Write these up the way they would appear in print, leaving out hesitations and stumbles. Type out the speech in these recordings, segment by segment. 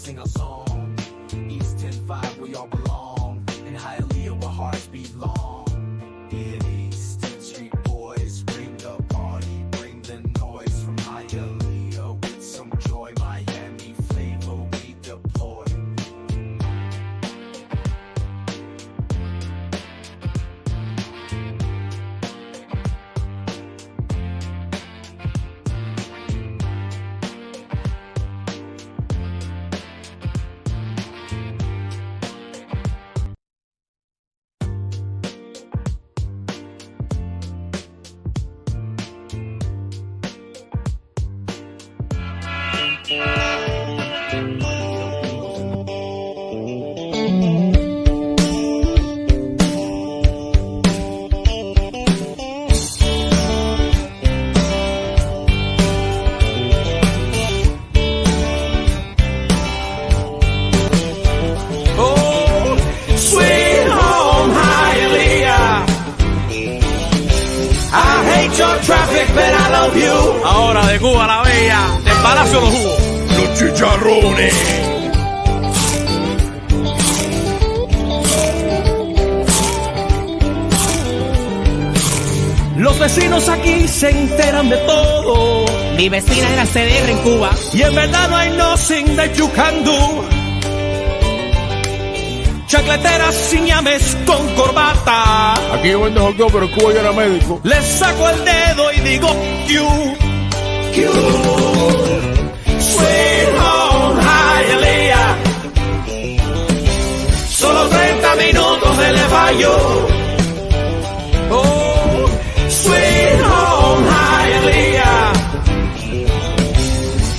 sing a song. East 10-5, we all belong. In Hialeah, where hearts beat long. In East 10th Street boys, bring the party, bring the noise. From Hialeah with some joy, Miami flavor we deploy. Ahora de Cuba la Bella, del Palacio de los Jugos, los chicharrones. Los vecinos aquí se enteran de todo. Mi vecina es la CDR en Cuba. Y en verdad no hay nothing that you can do. Chacleteras sin llames con corbata. Aquí yo vendo hot dog, pero en Cuba yo era médico. Les saco el dedo y digo Q. Sweet home Hialeah. Solo 30 minutos de Le Fallo. Oh, sweet home Hialeah.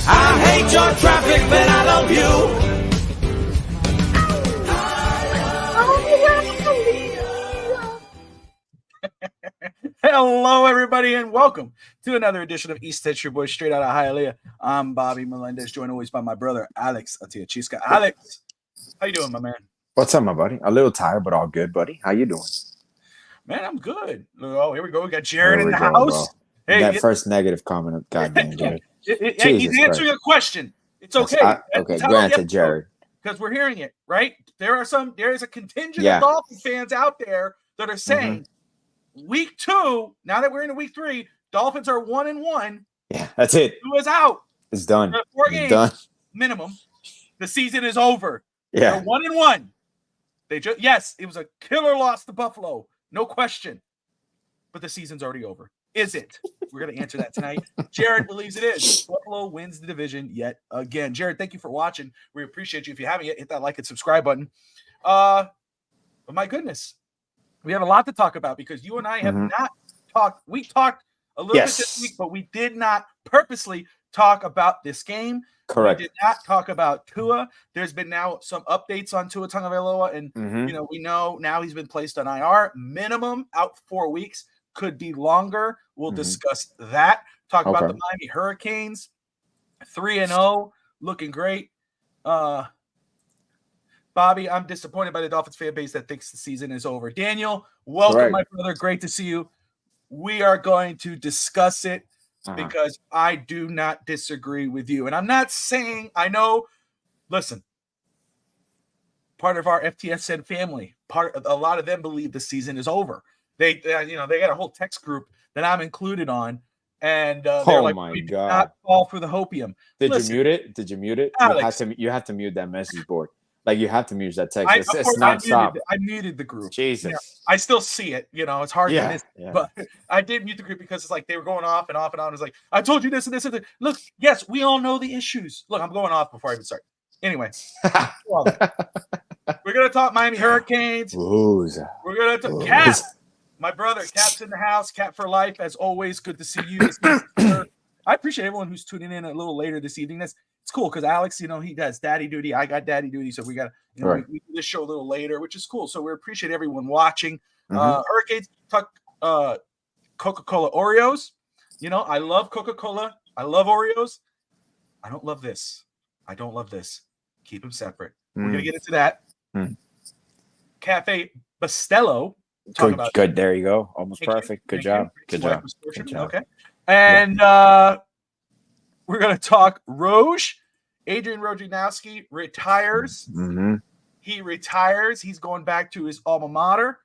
I hate your traffic, but I love you. Hello, everybody, and welcome to another edition of East Texas Boys straight out of Hialeah. I'm Bobby Melendez, joined always by my brother, Alex Atiachisca. Alex, how you doing, my man? What's up, my buddy? A little tired, but all good, buddy. How you doing? Man, I'm good. Oh, here we go. We got Jared in the house. Hey, that first negative comment, goddamn, Jared. He's answering a question. It's okay. Okay, granted, Jared. Because we're hearing it, right? There is a contingent of Dolphins fans out there that are saying, Week 2, now that we're into week 3, Dolphins are 1-1. Yeah, that's it. Who is out? It's done. 4 games done. minimum. The season is over. Yeah. They're 1-1. Yes, it was a killer loss to Buffalo. No question. But the season's already over. Is it? We're going to answer that tonight. Jared believes it is. Buffalo wins the division yet again. Jared, thank you for watching. We appreciate you. If you haven't yet, hit that like and subscribe button. But my goodness. We have a lot to talk about because you and I have not talked. We talked a little bit this week, but we did not purposely talk about this game. Correct. We did not talk about Tua. There's been now some updates on Tua Tagovailoa, and we know now he's been placed on IR. Minimum out 4 weeks, could be longer. We'll discuss that. Talk about the Miami Hurricanes, 3-0, looking great. Bobby, I'm disappointed by the Dolphins fan base that thinks the season is over. Daniel, welcome, my brother. Great to see you. We are going to discuss it because I do not disagree with you. And I'm not saying, I know, listen, part of our FTSN family, a lot of them believe the season is over. They got a whole text group that I'm included on. And they're like, my God, not fall for the hopium. Did you mute it? Alex, you have to mute that message board. Like, you have to mute that text. It's nonstop. I muted the group. Jesus. I still see it. It's hard to miss. Yeah. But I did mute the group because it's like they were going off and off and on. It's like, I told you this and this and this. Look, yes, we all know the issues. Look, I'm going off before I even start. Anyway. We're going to talk Miami Hurricanes. We're going to talk Cap. My brother, Cap's in the house. Cap for life. As always, good to see you. I appreciate everyone who's tuning in a little later this evening. It's cool because Alex, he does daddy duty. I got daddy duty. So we got, we do this show a little later, which is cool. So we appreciate everyone watching. Hurricanes, talk Coca-Cola Oreos. I love Coca-Cola. I love Oreos. I don't love this. Keep them separate. We're going to get into that. Cafe Bustelo. Good. There you go. Almost perfect. Good job. Okay. And we're going to talk Rouge Adrian Wojnarowski retires. Mm-hmm. He retires. He's going back to his alma mater.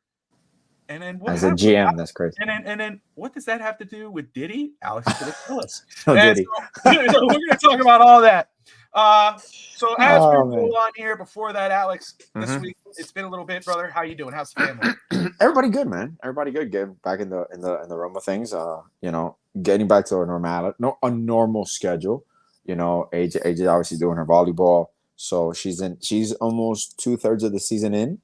And then what as a GM, that's crazy. And then what does that have to do with Diddy? Alex is going to tell us. Diddy. So we're going to talk about all that. So as we go on here, before that, Alex, this week it's been a little bit, brother. How you doing? How's the family? Everybody good, man. Everybody good. Getting back in the realm of things. Getting back to a normal schedule. AJ obviously doing her volleyball, so she's almost 2/3 of the season in.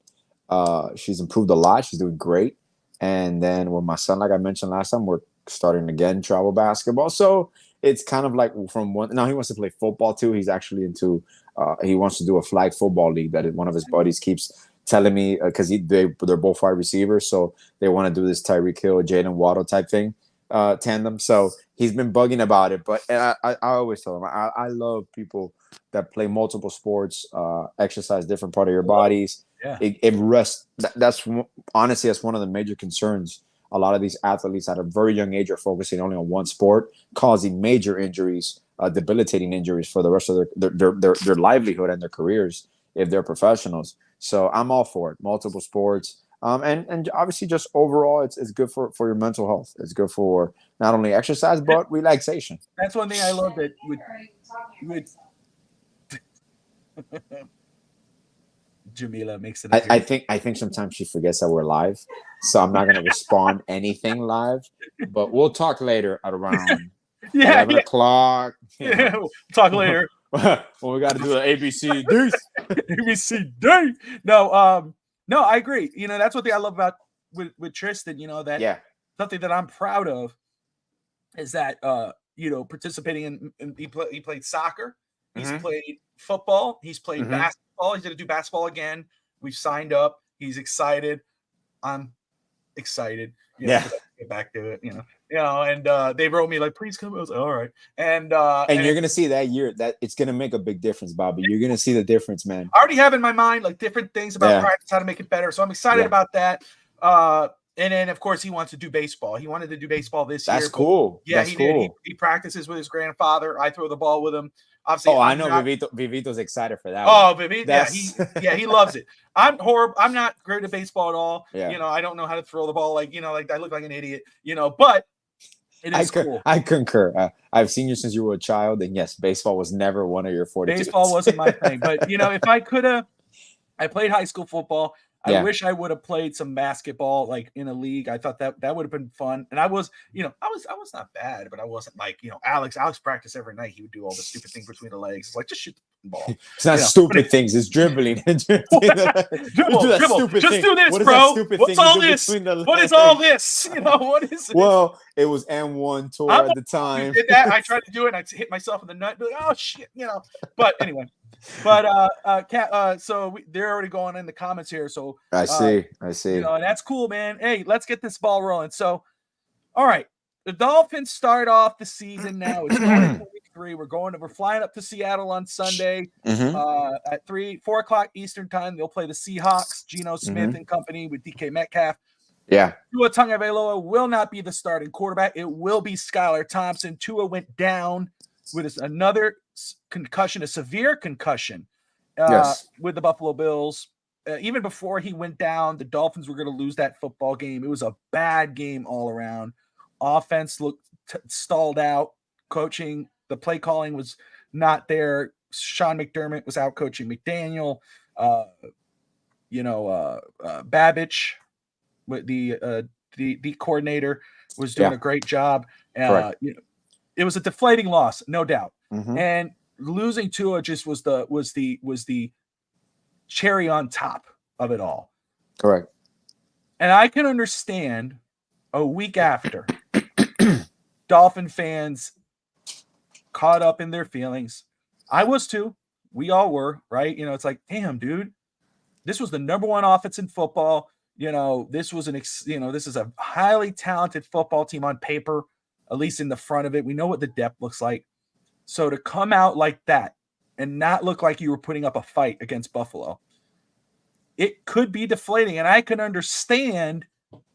She's improved a lot. She's doing great. And then with my son, like I mentioned last time, we're starting again travel basketball. So it's kind of like now he wants to play football too. He's actually into he wants to do a flag football league that one of his buddies keeps telling me because they're both wide receivers, so they want to do this Tyreek Hill, Jalen Waddle type thing tandem. So he's been bugging about it, but I always tell him I love people that play multiple sports, exercise different part of your bodies. Yeah. It rests. That's honestly, that's one of the major concerns. A lot of these athletes at a very young age are focusing only on one sport, causing major injuries, debilitating injuries for the rest of their livelihood and their careers if they're professionals. So I'm all for it. Multiple sports, and obviously just overall, it's good for your mental health. It's good for not only exercise but relaxation. That's one thing I love that with Jamila makes it. I think sometimes she forgets that we're live, so I'm not going to respond anything live. But we'll talk later at around 11 o'clock. Yeah, we'll talk later. When we got to do the ABCDs. ABCD. No, I agree. That's what I love about with Tristan. That something that I'm proud of is that participating in he played soccer, he's played football, he's played basketball. He's going to do basketball again. We've signed up. He's excited. I'm excited. Get back to it. And they wrote me like, please come. I was like, all right. And you're gonna see that year that it's gonna make a big difference, Bobby. You're gonna see the difference, man. I already have in my mind like different things about practice, how to make it better. So I'm excited about that. And then of course he wants to do baseball. He wanted to do baseball this year. That's cool. Yeah, That's he cool. did. He practices with his grandfather. I throw the ball with him. Obviously, I know Vivito's excited for that. Oh, Vivito, he loves it. I'm horrible. I'm not great at baseball at all. Yeah. I don't know how to throw the ball. Like I look like an idiot. But it is cool. I concur. I've seen you since you were a child, and yes, baseball was never one of your fortitudes. Baseball wasn't my thing, but if I could have, I played high school football. I wish I would have played some basketball, like in a league. I thought that would have been fun. And I was not bad, but I wasn't like, Alex practiced every night. He would do all the stupid things between the legs. It's like, just shoot the ball. It's not stupid things. It's dribbling. Dribble. Just do this, bro. What's all this? What is all this? What is it? Well, it was M1 tour at the time. Did that. I tried to do it, and I hit myself in the nut. Be like, oh shit, But anyway. But so they're already going in the comments here. So I see. And that's cool, man. Hey, let's get this ball rolling. So, all right, the Dolphins start off the season now. It's week 3. We're flying up to Seattle on Sunday at 4 o'clock Eastern time. They'll play the Seahawks, Geno Smith and company with DK Metcalf. Yeah. Tua Tagovailoa will not be the starting quarterback. It will be Skylar Thompson. Tua went down with another concussion, a severe concussion with the Buffalo Bills. Even before he went down, the Dolphins were going to lose that football game. It was a bad game all around. Offense looked stalled out. Coaching, the play calling was not there. Sean McDermott was out coaching McDaniel. Babich, with the coordinator, was doing a great job. It was a deflating loss, no doubt. And losing Tua just was the cherry on top of it all. Correct. And I can understand a week after Dolphin fans caught up in their feelings. I was too. We all were, right? It's like, damn, dude, this was the number 1 offense in football. This was this is a highly talented football team on paper, at least in the front of it. We know what the depth looks like. So to come out like that and not look like you were putting up a fight against Buffalo, it could be deflating. And I can understand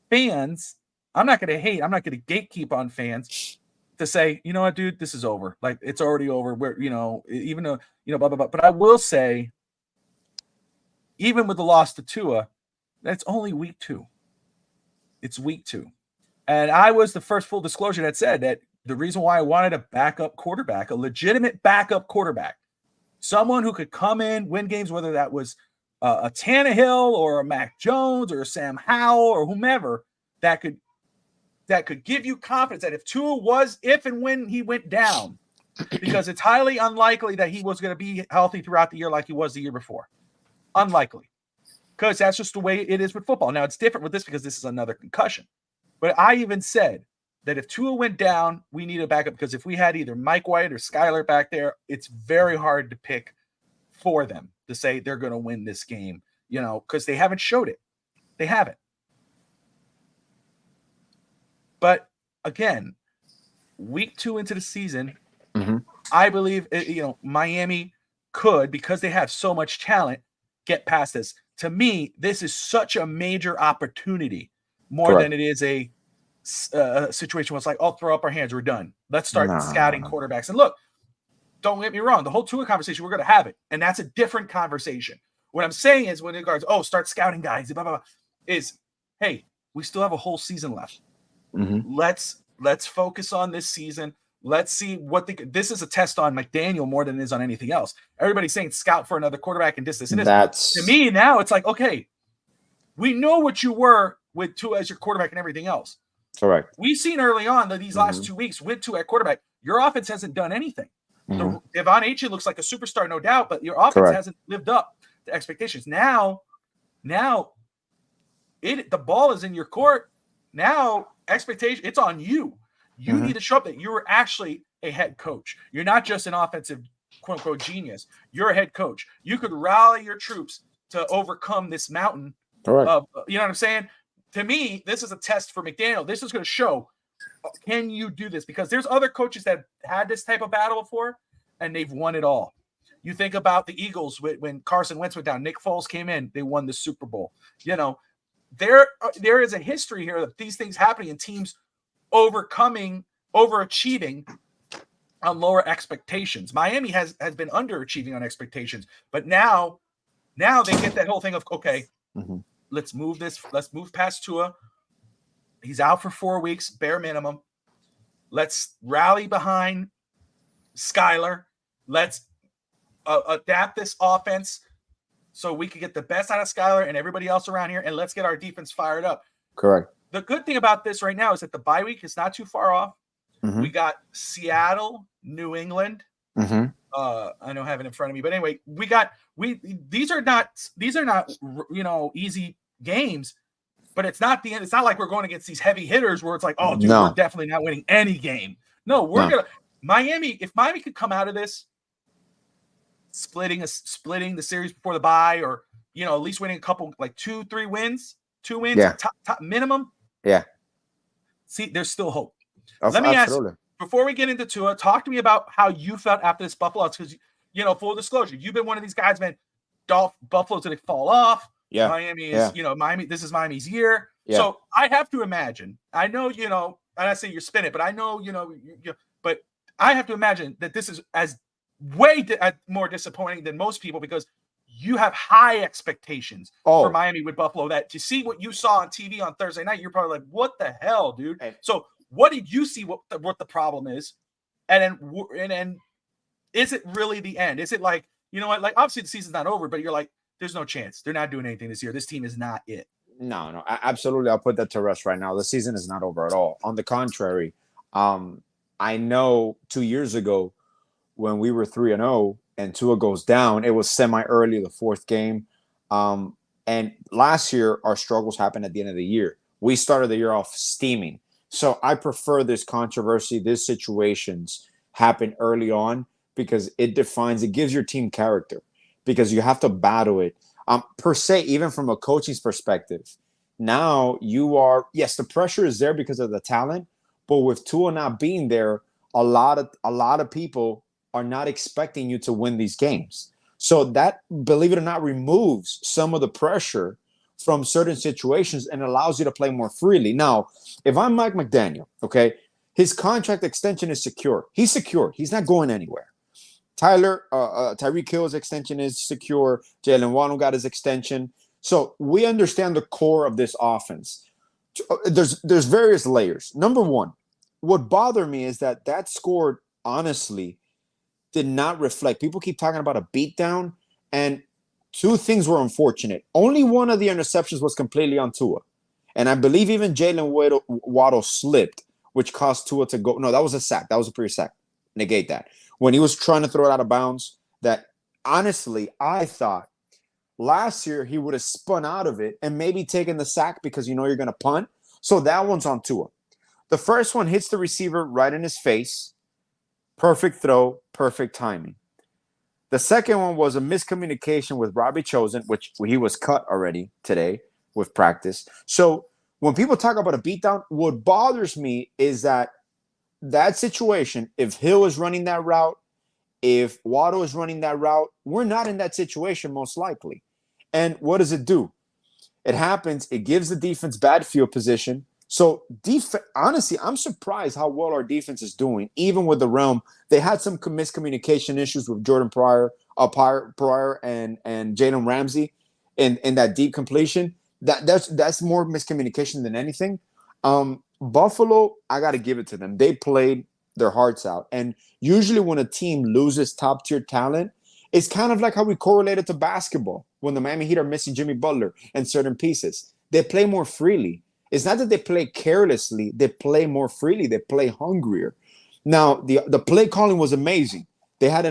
fans. I'm not going to hate. I'm not going to gatekeep on fans to say, you know what, dude, this is over. Like, it's already over. We're, even though, blah, blah, blah. But I will say, even with the loss to Tua, that's only week 2. It's week 2. And I was the first full disclosure that said that the reason why I wanted a backup quarterback, a legitimate backup quarterback, someone who could come in, win games, whether that was a Tannehill or a Mac Jones or a Sam Howell or whomever, that could give you confidence that if Tua was, if and when he went down, because it's highly unlikely that he was going to be healthy throughout the year like he was the year before. Unlikely. Because that's just the way it is with football. Now, it's different with this because this is another concussion. But I even said that if Tua went down, we need a backup, because if we had either Mike White or Skyler back there, it's very hard to pick for them to say they're going to win this game, because they haven't showed it. They haven't. But again, week 2 into the season, I believe, Miami could, because they have so much talent, get past this. To me, this is such a major opportunity, more than it is a situation where it's like, I'll throw up our hands, we're done. Let's start scouting quarterbacks. And look, don't get me wrong, the whole Tua conversation, we're going to have it. And that's a different conversation. What I'm saying is, when it regards, start scouting guys, blah, blah, blah, is, hey, we still have a whole season left. Let's focus on this season. Let's see this is a test on McDaniel more than it is on anything else. Everybody's saying scout for another quarterback and this and this. To me now, it's like, okay, we know what you were with Tua as your quarterback and everything else. Correct. We've seen early on that these last 2 weeks with Tua at quarterback, your offense hasn't done anything. Devon Achane looks like a superstar, no doubt, but your offense hasn't lived up to expectations. Now, the ball is in your court. Now, expectation, it's on you. You need to show up that you're actually a head coach. You're not just an offensive, quote unquote, genius. You're a head coach. You could rally your troops to overcome this mountain. You know what I'm saying? To me, this is a test for McDaniel. This is going to show, can you do this? Because there's other coaches that had this type of battle before, and they've won it all. You think about the Eagles when Carson Wentz went down. Nick Foles came in. They won the Super Bowl. There is a history here of these things happening and teams overachieving on lower expectations. Miami has been underachieving on expectations, but now they get that whole thing of, okay, let's move this. Let's move past Tua. He's out for 4 weeks, bare minimum. Let's rally behind Skyler. Let's adapt this offense so we can get the best out of Skyler and everybody else around here, and let's get our defense fired up. Correct. The good thing about this right now is that the bye week is not too far off. We got Seattle, New England. I don't have it in front of me, but anyway, these are not easy games, but it's not the end. It's not like we're going against these heavy hitters where it's like, oh, dude, we're definitely not winning any game. No, gonna Miami. If Miami could come out of this splitting the series before the bye, or at least winning a couple, like 2-3 wins, 2 wins, top minimum. Yeah. See, there's still hope. Let me ask you, before we get into Tua, talk to me about how you felt after this Buffalo, because full disclosure, you've been one of these guys, man. Buffalo's gonna fall off. Yeah. Miami is, Miami. This is Miami's year. Yeah. So I have to imagine. I know, and I say you're spinning, but I know, but I have to imagine that this is more disappointing than most people, because you have high expectations for Miami with Buffalo. That to see what you saw on TV on Thursday night, you're probably like, "What the hell, dude?" Hey. So, what did you see? What the problem is, and then is it really the end? Is it like, what? Like, obviously the season's not over, but you're like, "There's no chance. They're not doing anything this year. This team is not it." No, absolutely. I'll put that to rest right now. The season is not over at all. On the contrary, I know 2 years ago when we were 3-0. And Tua goes down, it was semi-early, the 4th game. And last year, our struggles happened at the end of the year. We started the year off steaming. So I prefer this controversy, these situations happen early on, because it gives your team character, because you have to battle it. Per se, even from a coaching's perspective, now the pressure is there because of the talent, but with Tua not being there, a lot of people are not expecting you to win these games. So that, believe it or not, removes some of the pressure from certain situations and allows you to play more freely. Now, if I'm Mike McDaniel, okay, His contract extension is secure. He's secure. He's not going anywhere. Tyreek Hill's extension is secure. Jalen Waddle got his extension. So we understand the core of this offense. There's various layers. Number one, what bothered me is that score, honestly, did not reflect. People keep talking about a beatdown, and two things were unfortunate. Only one of the interceptions was completely on Tua. And I believe even Jalen Waddle slipped, which caused Tua to go. No, that was a sack. That was a pure sack. Negate that. When he was trying to throw it out of bounds, that honestly, I thought last year he would have spun out of it and maybe taken the sack because you know you're going to punt. So that one's on Tua. The first one hits the receiver right in his face. Perfect throw, perfect timing. The second one was a miscommunication with Robbie Chosen, which he was cut already today with practice. So when people talk about a beatdown, what bothers me is that situation, if Hill is running that route, if Waddle is running that route, we're not in that situation most likely. And what does it do? It happens, it gives the defense bad field position. So honestly, I'm surprised how well our defense is doing, even with the realm. They had some miscommunication issues with Jordan Pryor and Jalen Ramsey in that deep completion. That's more miscommunication than anything. Buffalo, I got to give it to them. They played their hearts out. And usually when a team loses top-tier talent, it's kind of like how we correlate it to basketball when the Miami Heat are missing Jimmy Butler and certain pieces. They play more freely. It's not that they play carelessly. They play more freely. They play hungrier. Now, the play calling was amazing. They had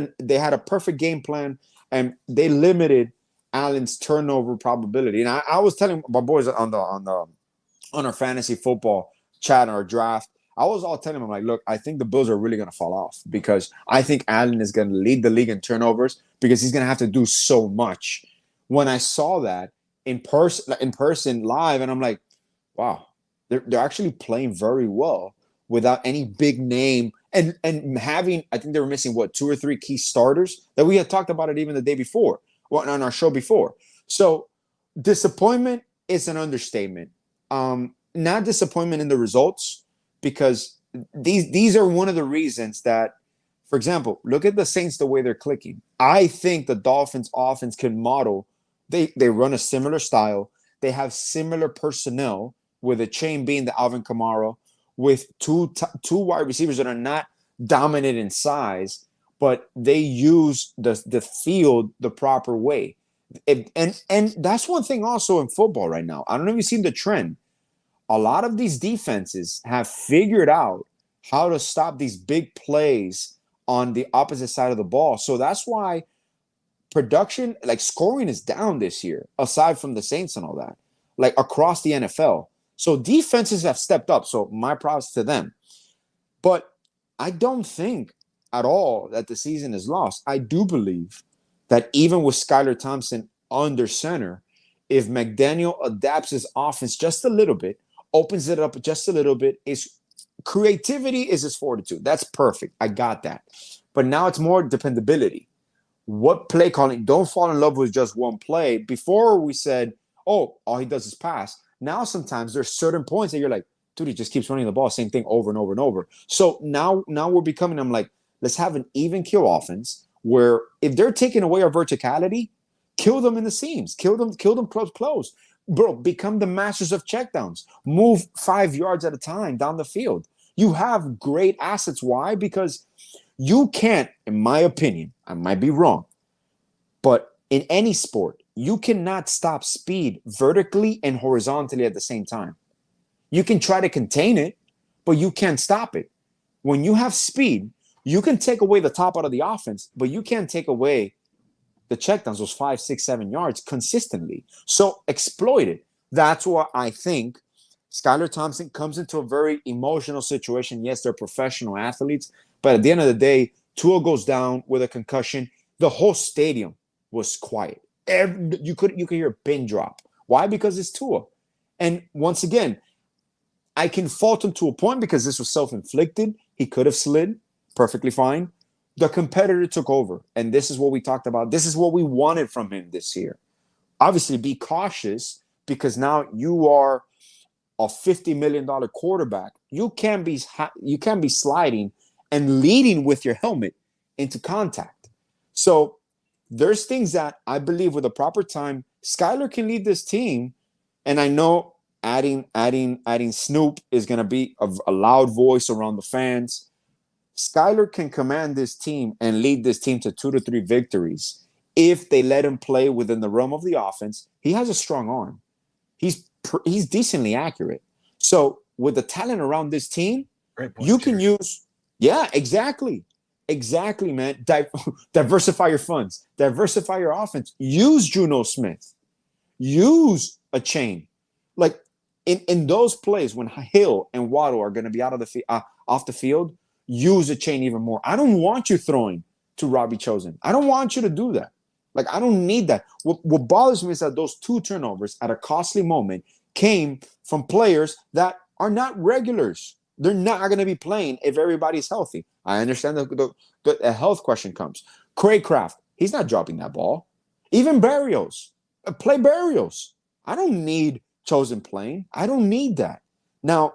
a perfect game plan, and they limited Allen's turnover probability. And I was telling my boys on our fantasy football chat, our draft, I was all telling them, like, look, I think the Bills are really going to fall off because I think Allen is going to lead the league in turnovers because he's going to have to do so much. When I saw that in person live, and I'm like, wow, they're actually playing very well without any big name and having, I think they were missing, 2 or 3 key starters that we had talked about it even the day before, on our show before. So disappointment is an understatement. Not disappointment in the results, because these are one of the reasons that, for example, look at the Saints, the way they're clicking. I think the Dolphins offense can model. They run a similar style. They have similar personnel, with a chain being the Alvin Kamara, with two wide receivers that are not dominant in size, but they use the field the proper way. And that's one thing also in football right now. I don't know if you've seen the trend. A lot of these defenses have figured out how to stop these big plays on the opposite side of the ball. So that's why production, like scoring, is down this year, aside from the Saints and all that, like across the NFL. So defenses have stepped up. So my props to them. But I don't think at all that the season is lost. I do believe that even with Skylar Thompson under center, if McDaniel adapts his offense just a little bit, opens it up just a little bit, his creativity is his fortitude. That's perfect. I got that. But now it's more dependability. What play calling? Don't fall in love with just one play. Before we said, oh, all he does is pass. Now sometimes there's certain points that you're like, dude, he just keeps running the ball, same thing over and over and over. So now we're becoming, I'm like, let's have an even kill offense where if they're taking away our verticality, kill them in the seams, kill them close. Bro, become the masters of checkdowns. Move 5 yards at a time down the field. You have great assets. Why? Because you can't, in my opinion, I might be wrong, but in any sport, you cannot stop speed vertically and horizontally at the same time. You can try to contain it, but you can't stop it. When you have speed, you can take away the top out of the offense, but you can't take away the checkdowns, those 5, 6, 7 yards consistently. So exploit it. That's why I think Skylar Thompson comes into a very emotional situation. Yes, they're professional athletes, but at the end of the day, Tua goes down with a concussion. The whole stadium was quiet. You could hear a pin drop. Why? Because it's Tua. And once again, I can fault him to a point because this was self-inflicted. He could have slid perfectly fine. The competitor took over, and this is what we talked about. This is what we wanted from him this year. Obviously, be cautious because now you are a $50 million quarterback, you can't be sliding and leading with your helmet into contact. So there's things that I believe with the proper time, Skyler can lead this team. And I know adding Snoop is going to be a loud voice around the fans. Skyler can command this team and lead this team to 2 to 3 victories if they let him play within the realm of the offense. He has a strong arm. He's decently accurate. So with the talent around this team, you can use, exactly, man. Diversify your funds, diversify your offense. Use Juno Smith, use a chain. Like in those plays when Hill and Waddle are going to be out of the off the field, use a chain even more. I don't want you throwing to Robbie Chosen. I don't want you to do that. Like, I don't need that. What bothers me is that those 2 turnovers at a costly moment came from players that are not regulars. They're not going to be playing if everybody's healthy. I understand the health question comes. Craycraft, he's not dropping that ball. Even Barrios. Play Barrios. I don't need Chosen playing. I don't need that. Now,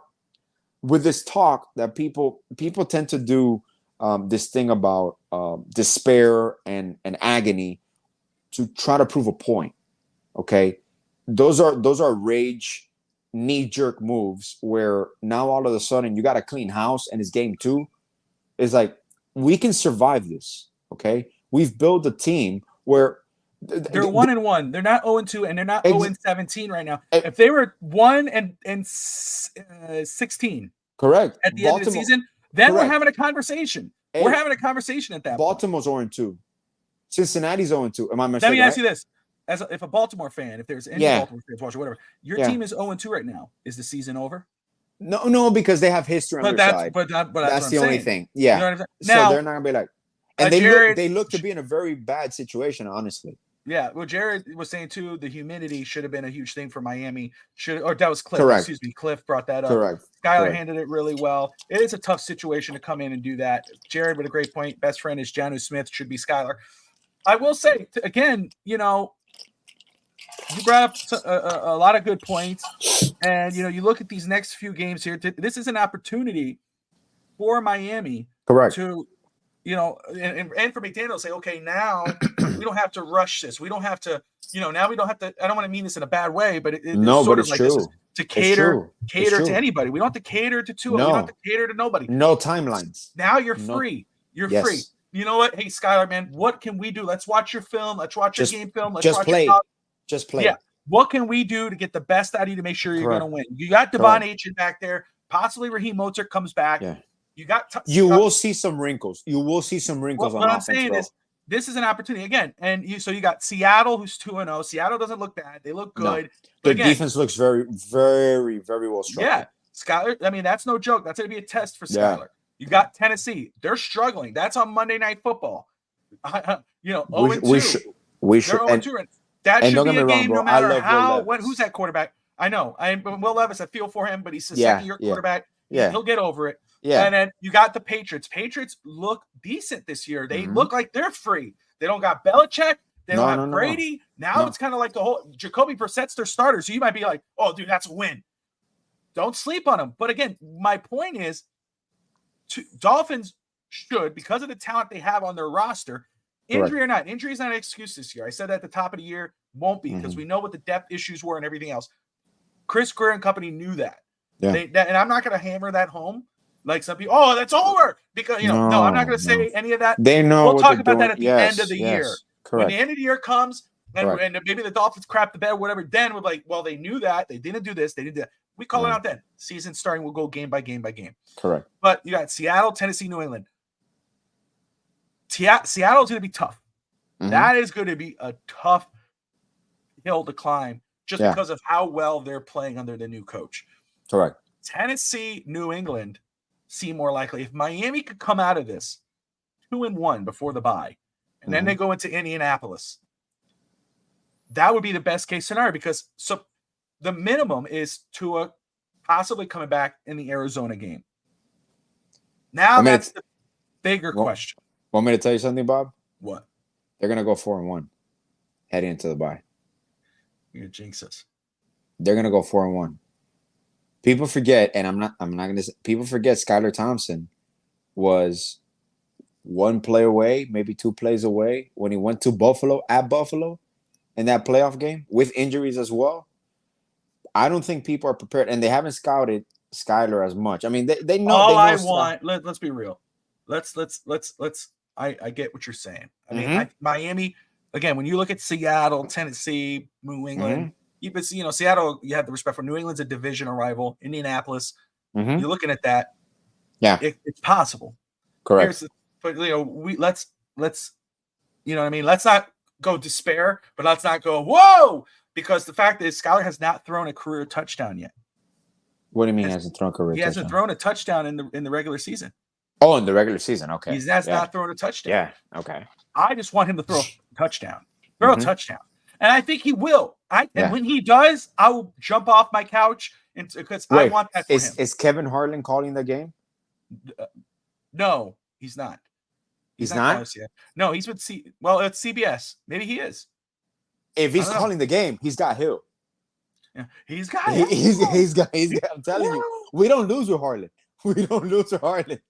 with this talk that people tend to do this thing about despair and agony to try to prove a point. Okay, those are rage, knee-jerk moves where now all of a sudden you got a clean house and it's game 2. It's like, we can survive this. Okay, we've built a team where they're 1-1. They're not 0-2, and they're not 0-17 right now. If they were 1-16, correct, at the end of the season, then correct. We're having a conversation. We're having a conversation at that. Baltimore's 0-2. Cincinnati's 0-2. Am I mistaken? Let me ask you this: if a Baltimore fan, if there's any Baltimore fans watching, whatever, your team is 0-2 right now. Is the season over? No, because they have history on their side. But that's the only thing. Yeah. You know what I'm saying? So now, they're not gonna be like, and they look to be in a very bad situation, honestly. Yeah. Well, Jared was saying too, the humidity should have been a huge thing for Miami. That was Cliff. Correct. Excuse me, Cliff brought that up. Correct. Skyler handled it really well. It is a tough situation to come in and do that. Jared with a great point. Best friend is Janu Smith. Should be Skyler. I will say again, you brought up a lot of good points, and you look at these next few games here. This is an opportunity for Miami, correct, to and for McDaniel to say, okay, now we don't have to rush this. We don't have to, now we don't have to. I don't want to mean this in a bad way, but it's sort of like true. This is to cater to anybody. We don't have to cater to Tua. No. We don't have to cater to nobody. No timelines. Now you're free. You're free. You know what? Hey, Skyler, man, what can we do? Let's watch your film. Let's watch your game film. Let's watch play. Your just play. Yeah. What can we do to get the best out of you to make sure you're going to win? You got Devon Aitken back there. Possibly Raheem Mostert comes back. Yeah. You got. You will see some wrinkles. You will see some wrinkles on offense. What I'm saying is, this is an opportunity again, and so you got Seattle, who's 2-0. Seattle doesn't look bad; they look good. No. Their defense looks very, very, very well structured. Yeah, Skyler. I mean, that's no joke. That's going to be a test for Skyler. Yeah. You got Tennessee; they're struggling. That's on Monday Night Football. 0-2. We should. That should be a game, no matter how. Who's that quarterback? I know. Will Levis. I feel for him, but he's a second-year quarterback. Yeah, he'll get over it. Yeah. And then you got the Patriots. Patriots look decent this year. They look like they're free. They don't got Belichick. They don't have Brady. Now it's kind of like the whole Jacoby Brissett's their starter. So you might be like, oh, dude, that's a win. Don't sleep on them. But again, my point is, Dolphins should, because of the talent they have on their roster, injury or not, injury is not an excuse this year. I said that at the top of the year, won't be, because we know what the depth issues were and everything else. Chris Greer and company knew that. Yeah. And I'm not going to hammer that home like some people. Oh, that's over because no, I'm not going to say any of that. They know. We'll talk about that at the end of the year. Correct. When the end of the year comes, and maybe the Dolphins crap the bed, whatever. Then we're like, well, they knew that they didn't do this, they didn't do that. We call it out then. Season starting, we'll go game by game by game. Correct. But you got Seattle, Tennessee, New England. Seattle's going to be tough. That is going to be a tough hill to climb just because of how well they're playing under the new coach. Correct. Tennessee, New England seem more likely. If Miami could come out of this 2-1 before the bye, and then they go into Indianapolis, that would be the best case scenario, because the minimum is Tua possibly coming back in the Arizona game. Now that's the bigger question. Want me to tell you something, Bob? What? They're going to go 4-1 heading into the bye. You're going to jinx us. They're going to go 4-1 People forget, and I'm not gonna say, people forget Skylar Thompson was one play away, maybe 2 plays away when he went to Buffalo in that playoff game with injuries as well. I don't think people are prepared, and they haven't scouted Skylar as much. I mean, they know. All they know I want. Let's be real. Let's. I get what you're saying. I mean, Miami. Again, when you look at Seattle, Tennessee, New England, Seattle, you have the respect for. New England's a divisional rival. Indianapolis, you're looking at that. Yeah, it's possible. Correct. But let's you know what I mean. Let's not go despair, but let's not go whoa, because the fact is Skylar has not thrown a career touchdown yet. What do you mean he hasn't thrown a career touchdown? He hasn't thrown a touchdown in the regular season. Oh, in the regular season, okay. He's not thrown a touchdown. Yeah, okay. I just want him to throw a touchdown. Throw a touchdown. And I think he will. And when he does, I will jump off my couch because I want that for him. Is Kevin Harlan calling the game? No, he's not. He's not? No, he's with it's CBS. Maybe he is. If he's calling the game, he's got Hill. Yeah, he's got he's got I'm telling you, we don't lose with Harlan. We don't lose with Harlan.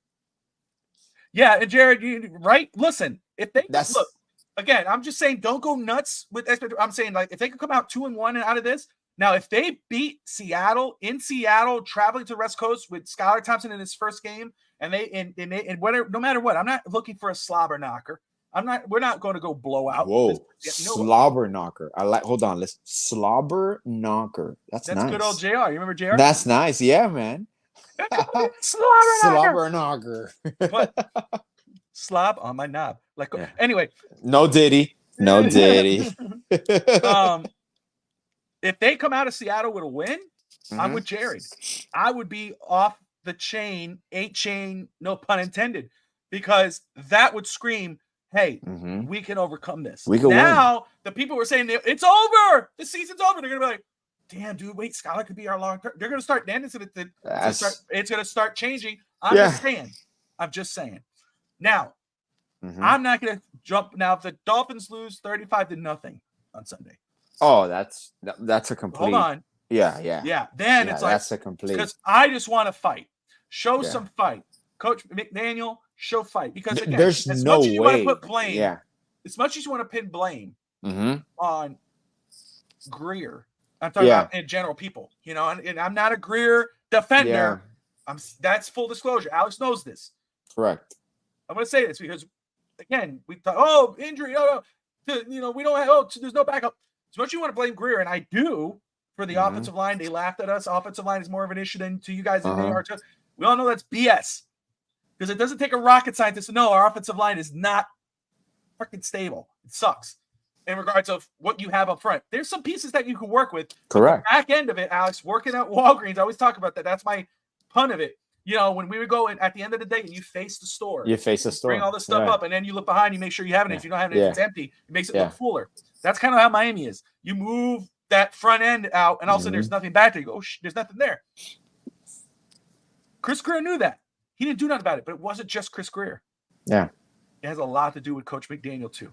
Yeah, and Jared, right? Listen, if they look again, I'm just saying, don't go nuts with expectations. I'm saying, like, if they could come out 2-1 and out of this. Now, if they beat Seattle in Seattle, traveling to the West Coast with Skylar Thompson in his first game, and whatever, no matter what, I'm not looking for a slobber knocker. We're not going to go blow out. Whoa, slobber knocker. Hold on, listen. Slobber knocker. That's nice. Good old JR. You remember JR? That's nice. Yeah, man. Slobber knocker. But slob on my knob. Anyway. No Diddy. If they come out of Seattle with a win, I'm with Jared. I would be off the chain, 8 chain, no pun intended, because that would scream, hey, we can overcome this. We can win. The people were saying it's over. The season's over. They're gonna be like, damn, dude, wait, Skylar could be our long term. They're gonna start. Then it's gonna start changing. I'm just saying. Now, I'm not gonna jump. Now, if the Dolphins lose 35-0 on Sunday. Oh, that's a complete. Hold on. Yeah. Then it's like that's a complete. Because I just want to fight. Show some fight, Coach McDaniel. Show fight, because again, there's as no much as you way. want to put blame, as much as you want to pin blame on Greer, I'm talking about in general people, and I'm not a Greer defender. That's full disclosure. Alex knows this. Correct. I'm going to say this because, again, we thought, injury, we don't have, there's no backup. As much as you want to blame Greer, and I do, for the offensive line, they laughed at us. Offensive line is more of an issue than to you guys than they are to. We all know that's BS. Because it doesn't take a rocket scientist to know our offensive line is not freaking stable. It sucks in regards of what you have up front. There's some pieces that you can work with. Correct. The back end of it, Alex, working at Walgreens, I always talk about that. That's my pun of it. When we would go in at the end of the day and you face the store. You face the store. Bring all this stuff up, and then you look behind, you make sure you have it. If you don't have it, if it's empty, it makes it look fuller. That's kind of how Miami is. You move that front end out, and all of a sudden there's nothing back there. You go, there's nothing there. Chris Greer knew that. He didn't do nothing about it, but it wasn't just Chris Greer. Yeah. It has a lot to do with Coach McDaniel, too.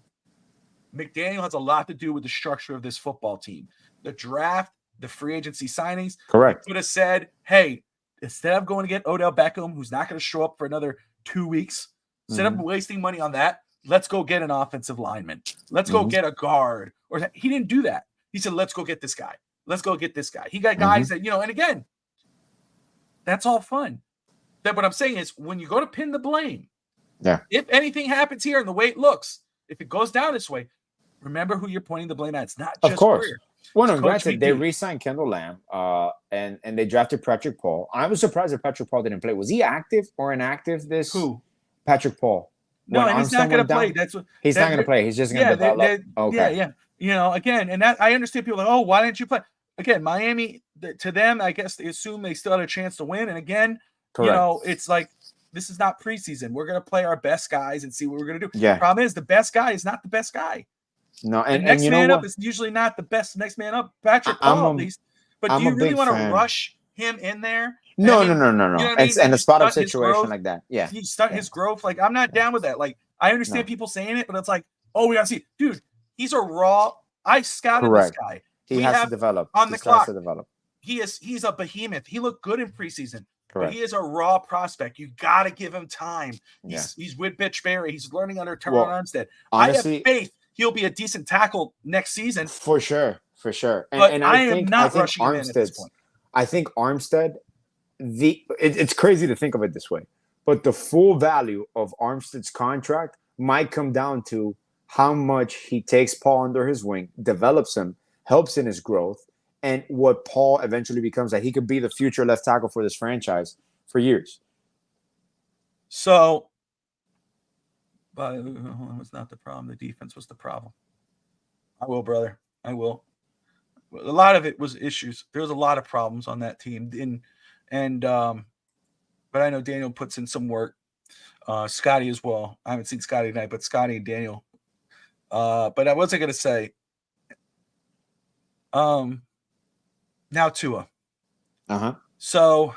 McDaniel has a lot to do with the structure of this football team. The draft, the free agency signings. Correct. He could have said, hey, instead of going to get Odell Beckham, who's not going to show up for another 2 weeks, instead of wasting money on that, let's go get an offensive lineman. Let's go get a guard. He didn't do that. He said, let's go get this guy. Let's go get this guy. He got guys that, and again, that's all fun. That what I'm saying is when you go to pin the blame, if anything happens here and the way it looks, if it goes down this way, remember who you're pointing the blame at. It's not just of course. Greer. Well, no, granted, they re-signed Kendall Lamb, and they drafted Patrick Paul. I was surprised that Patrick Paul didn't play. Was he active or inactive? Who? Patrick Paul. No, and he's not going to play. He's not going to play. He's just going to develop. Okay. Yeah. Again, and that I understand people are like, oh, why didn't you play? Again, Miami, to them, I guess they assume they still had a chance to win. And again, correct. It's like, this is not preseason. We're going to play our best guys and see what we're going to do. Yeah. The problem is the best guy is not the best guy. No, and the next you man know up is usually not the best next man up. Patrick Paul, at least. But do you really want to rush him in there? No. You know what I mean? And a spot up situation like that. Yeah. You start his growth. Like, I'm not down with that. Like, I understand people saying it, but it's like, oh, we got to see. Dude, he's a raw. I scouted this guy. He has to develop. On the clock. he's a behemoth. He looked good in preseason. Correct. But he is a raw prospect. You got to give him time. He's with Bitch Barry. He's learning under Terron Armstead. Honestly, I have faith he'll be a decent tackle next season. For sure. And I think rushing him in at this point. I think Armstead, it's crazy to think of it this way, but the full value of Armstead's contract might come down to how much he takes Paul under his wing, develops him, helps in his growth, and what Paul eventually becomes, that he could be the future left tackle for this franchise for years. So, but it was not the problem. The defense was the problem. I will, brother. I will. A lot of it was issues. There was a lot of problems on that team, but I know Daniel puts in some work. Scotty as well. I haven't seen Scotty tonight, but Scotty and Daniel. But I wasn't gonna say. Now Tua. So,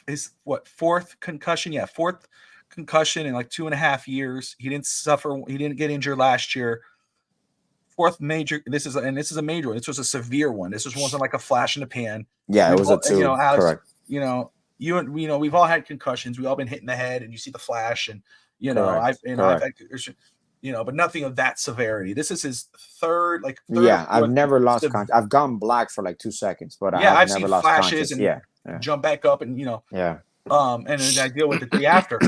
his fourth concussion? Yeah, fourth concussion in like 2.5 years. He didn't suffer. He didn't get injured last year. Fourth major. This is a major one. This was a severe one. This wasn't like a flash in the pan. Yeah, it was a two. Alex, correct. We've all had concussions. We all been hit in the head, and you see the flash, and I've had, but nothing of that severity. This is his third. I've never lost contact. I've gone black for like 2 seconds, but I've never seen lost flashes conscious. and jump back up, and Yeah. And then I deal with it the after.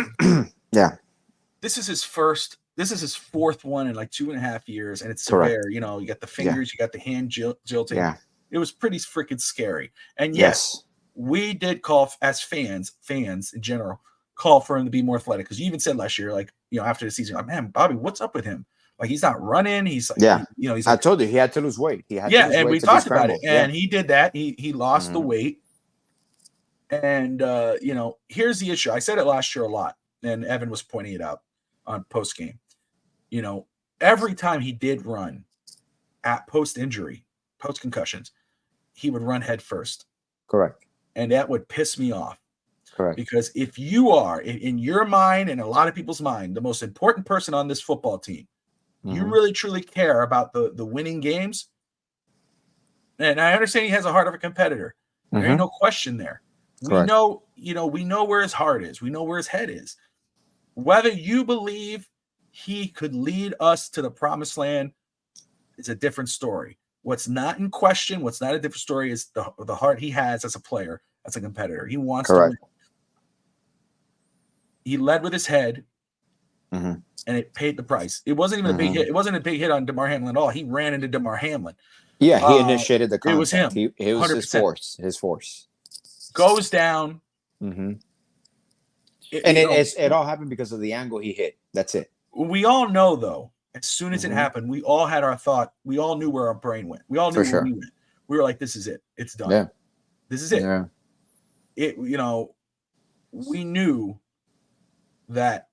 Yeah. This is his fourth one in like 2.5 years, and it's severe. You got the fingers, you got the hand jilting. Yeah. It was pretty freaking scary. And yes, we did call as fans in general, call for him to be more athletic. Because you even said last year, after the season, like, man, Bobby, what's up with him? Like, he's not running. He's like, he's like, I told you he had to lose weight. And we talked about it. And he did that. He lost the weight. And here's the issue. I said it last year a lot, and Evan was pointing it out on post game. Every time he did run at post injury, post concussions, he would run head first. Correct. And that would piss me off. Correct. Because if you are in your mind and a lot of people's mind, the most important person on this football team, you really truly care about the winning games. And I understand he has a heart of a competitor. There ain't no question there. Correct. We know where his heart is. We know where his head is. Whether you believe he could lead us to the promised land is a different story. What's not in question, what's not a different story, is the heart he has as a player, as a competitor. He wants to win. He led with his head, and it paid the price. It wasn't even a big hit. It wasn't a big hit on DeMar Hamlin at all. He ran into DeMar Hamlin. Yeah, he initiated the contact. It was him. It was 100%. His force. Goes down. It all happened because of the angle he hit. That's it. We all know, though, as soon as it happened, we all had our thought. We all knew where our brain went. We all knew where we went. We were like, this is it. It's done. Yeah. This is it. Yeah. We knew that,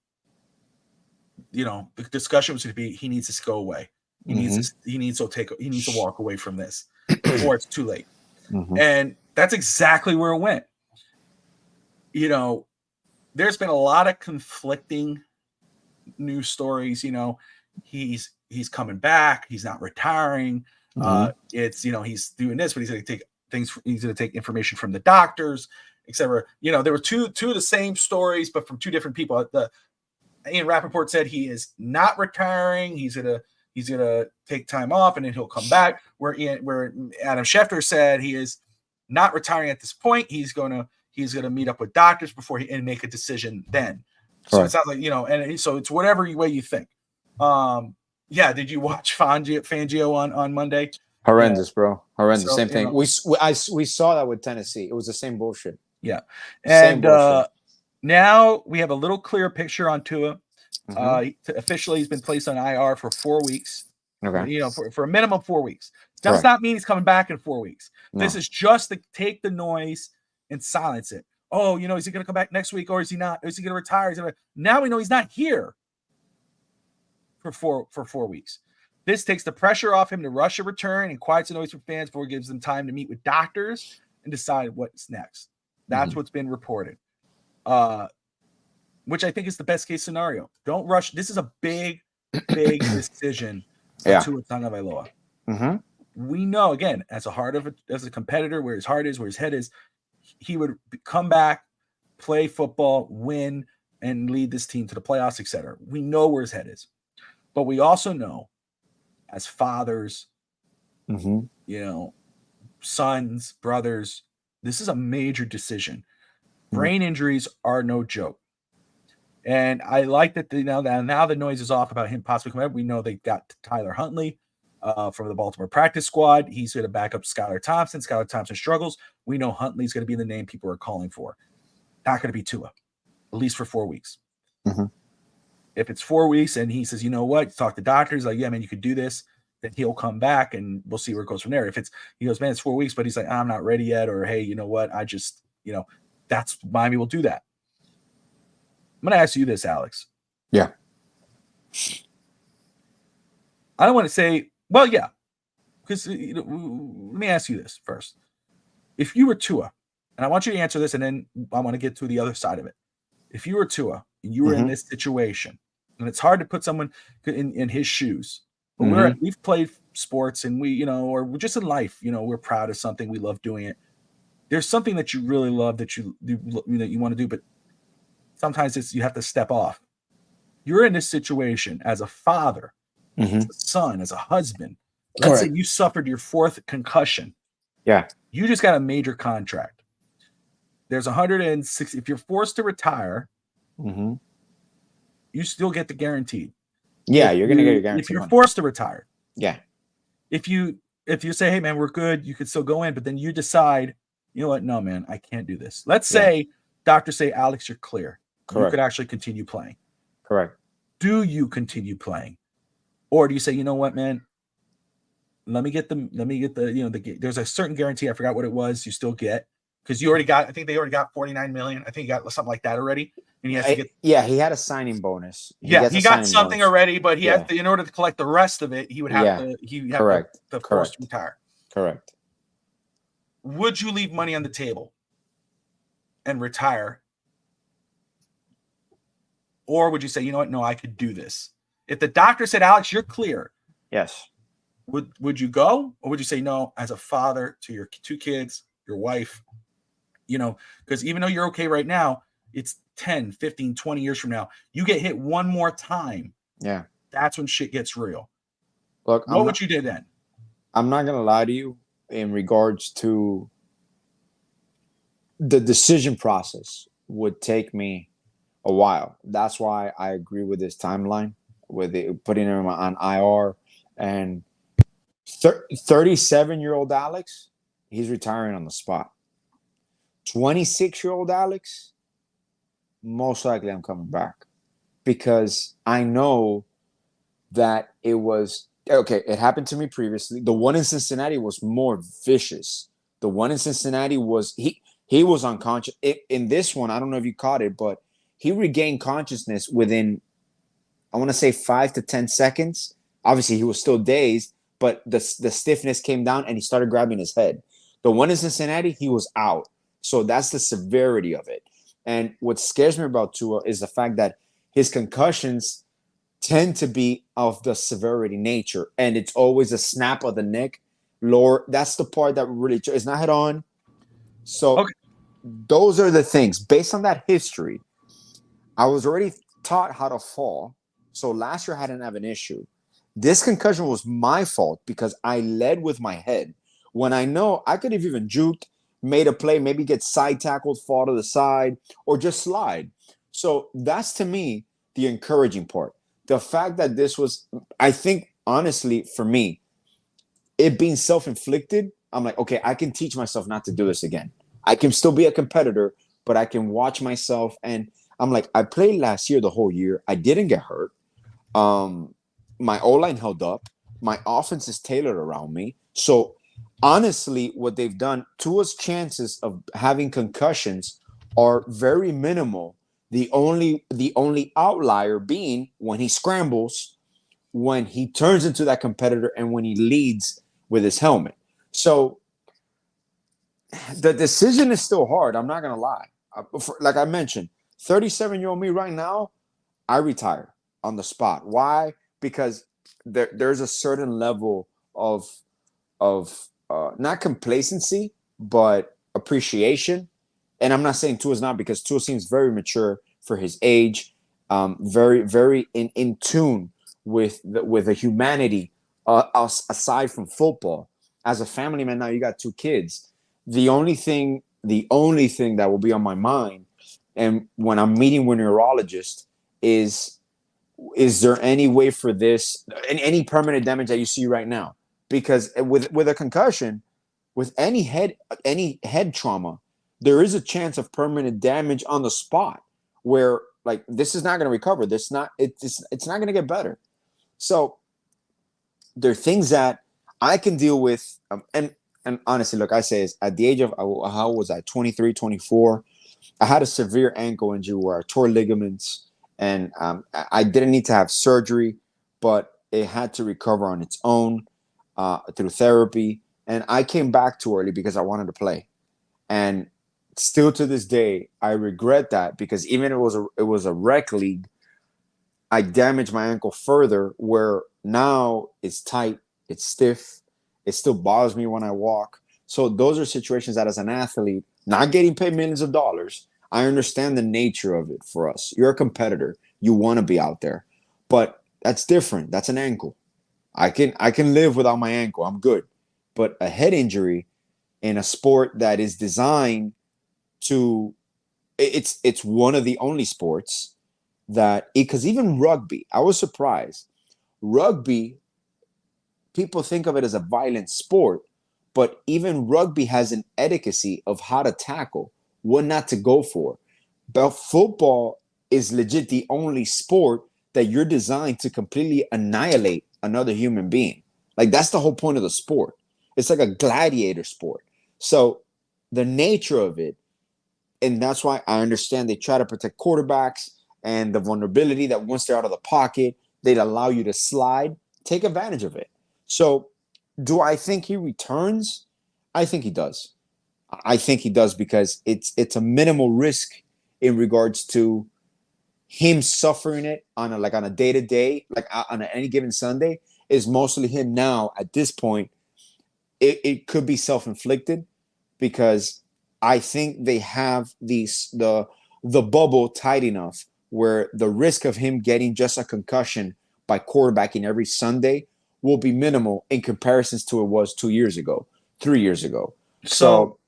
the discussion was going to be, he needs to go away. He needs to walk away from this before it's too late. And that's exactly where it went. There's been a lot of conflicting news stories. He's coming back. He's not retiring. It's he's doing this, but he's going to take things. He's going to take information from the doctors, etc. There were two of the same stories, but from two different people. Ian Rappaport said he is not retiring. He's gonna take time off and then he'll come back. Where Adam Schefter said he is not retiring at this point. He's gonna meet up with doctors before and make a decision then. So it sounds like, and so it's whatever way you think. Did you watch Fangio on Monday? Horrendous, bro. Horrendous. So, same thing. We saw that with Tennessee. It was the same bullshit. Yeah. And now we have a little clearer picture on Tua. Officially, he's been placed on IR for 4 weeks. Okay. For a minimum 4 weeks. Does not mean he's coming back in 4 weeks. No. This is just to take the noise and silence it. Oh, is he going to come back next week or is he not? Is he going to retire? Now we know he's not here for 4 weeks. This takes the pressure off him to rush a return and quiets the noise from fans before it gives them time to meet with doctors and decide what's next. That's what's been reported. Which I think is the best case scenario. Don't rush. This is a big decision for Tua Tagovailoa. We know, again, as a competitor, where his heart is, where his head is, he would come back, play football, win, and lead this team to the playoffs, etc. We know where his head is. But we also know, as fathers, sons, brothers, this is a major decision. Brain injuries are no joke. And I like that now the noise is off about him possibly coming up. We know they got Tyler Huntley from the Baltimore practice squad. He's going to back up Skylar Thompson. Skylar Thompson struggles. We know Huntley's going to be the name people are calling for. Not going to be Tua, at least for 4 weeks. If it's 4 weeks and he says, you know what, talk to doctors, like, yeah, man, you could do this, then he'll come back and we'll see where it goes from there. If he goes, man, it's 4 weeks, but he's like, I'm not ready yet, or hey, you know what, I just, that's Miami will do that. I'm going to ask you this, Alex. Yeah. I don't want to say, well, yeah, because let me ask you this first. If you were Tua, and I want you to answer this, and then I want to get to the other side of it. If you were Tua and you were in this situation, and it's hard to put someone in his shoes, but we've played sports and we, or we're just in life, we're proud of something, we love doing it. There's something that you really love that you want to do, but sometimes you have to step off. You're in this situation as a father, as a son, as a husband. Let's say you suffered your 4th concussion. Yeah. You just got a major contract. There's 160. If you're forced to retire, you still get the guaranteed. Yeah, you're going to get your guaranteed. If you're forced to retire. Yeah. If you say, hey, man, we're good, you could still go in, but then you decide, you know what? No, man, I can't do this. Let's say doctors say, Alex, you're clear. Correct. You could actually continue playing. Correct. Do you continue playing? Or do you say, you know what, man? Let me get there's a certain guarantee. I forgot what it was. You still get, because I think they already got $49 million. I think he got something like that already. And he has to get. Yeah, he had a signing bonus. He got something already, but he had to, in order to collect the rest of it, he would have to force to retire. Correct. Would you leave money on the table and retire? Or would you say, you know what? No, I could do this. If the doctor said, Alex, you're clear. Yes. Would you go? Or would you say no, as a father to your 2 kids, your wife, because even though you're okay right now, it's 10, 15, 20 years from now. You get hit one more time. Yeah. That's when shit gets real. Look, what would you do then? I'm not going to lie to you in regards to the decision process would take me a while. That's why I agree with this timeline, with putting him on IR. And 37-year-old Alex, he's retiring on the spot. 26-year-old Alex, most likely I'm coming back, because I know that it was okay. It happened to me previously. The one in Cincinnati was more vicious. The one in Cincinnati was he was unconscious. In this one, I don't know if you caught it, but he regained consciousness within, I want to say, 5 to 10 seconds. Obviously, he was still dazed, but the stiffness came down and he started grabbing his head. The one in Cincinnati, he was out. So that's the severity of it. And what scares me about Tua is the fact that his concussions tend to be of the severity nature. And it's always a snap of the neck. Lower. That's the part that really, it's not head on. So those are the things. Based on that history, I was already taught how to fall. So last year I didn't have an issue. This concussion was my fault because I led with my head. When I know I could have even juked, made a play, maybe get side tackled, fall to the side, or just slide. So that's, to me, the encouraging part. The fact that this was, I think, honestly, for me, it being self-inflicted, I'm like, okay, I can teach myself not to do this again. I can still be a competitor, but I can watch myself. And I'm like, I played last year, the whole year. I didn't get hurt. My O-line held up. My offense is tailored around me. So honestly, what they've done, Tua's chances of having concussions are very minimal. The only outlier being when he scrambles, when he turns into that competitor, and when he leads with his helmet. So the decision is still hard. I'm not going to lie. Like I mentioned, 37-year-old me right now, I retire on the spot. Why? Because there's a certain level of not complacency, but appreciation. And I'm not saying Tua's not, because Tua seems very mature for his age, very, very in tune with the humanity aside from football. As a family man now, you got 2 kids. The only thing that will be on my mind, and when I'm meeting with a neurologist, is there any way for this, any permanent damage that you see right now? Because with a concussion, with any head trauma, there is a chance of permanent damage on the spot, where like this is not going to recover. It's not going to get better. So there are things that I can deal with. And honestly, look, I say is at the age of, how was I, 23, 24, I had a severe ankle injury where I tore ligaments, and I didn't need to have surgery, but it had to recover on its own through therapy. And I came back too early because I wanted to play. And still to this day, I regret that, because even if it was a rec league, I damaged my ankle further, where now it's tight, it's stiff, it still bothers me when I walk. So those are situations that, as an athlete, not getting paid millions of dollars, I understand the nature of it for us. You're a competitor. You want to be out there. But that's different. That's an ankle. I can live without my ankle. I'm good. But a head injury in a sport that is designed to, it's one of the only sports that, because even rugby, I was surprised. Rugby, people think of it as a violent sport, but even rugby has an etiquette of how to tackle, what not to go for. But football is legit the only sport that you're designed to completely annihilate another human being. Like, that's the whole point of the sport. It's like a gladiator sport. So the nature of it, and that's why I understand they try to protect quarterbacks and the vulnerability that once they're out of the pocket, they'd allow you to slide, take advantage of it. So do I think he returns? I think he does. I think he does, because it's a minimal risk in regards to him suffering it on a day-to-day, like on any given Sunday, is mostly him now at this point. It could be self-inflicted, because I think they have the bubble tight enough where the risk of him getting just a concussion by quarterbacking every Sunday will be minimal in comparisons to it was 2 years ago, 3 years ago. So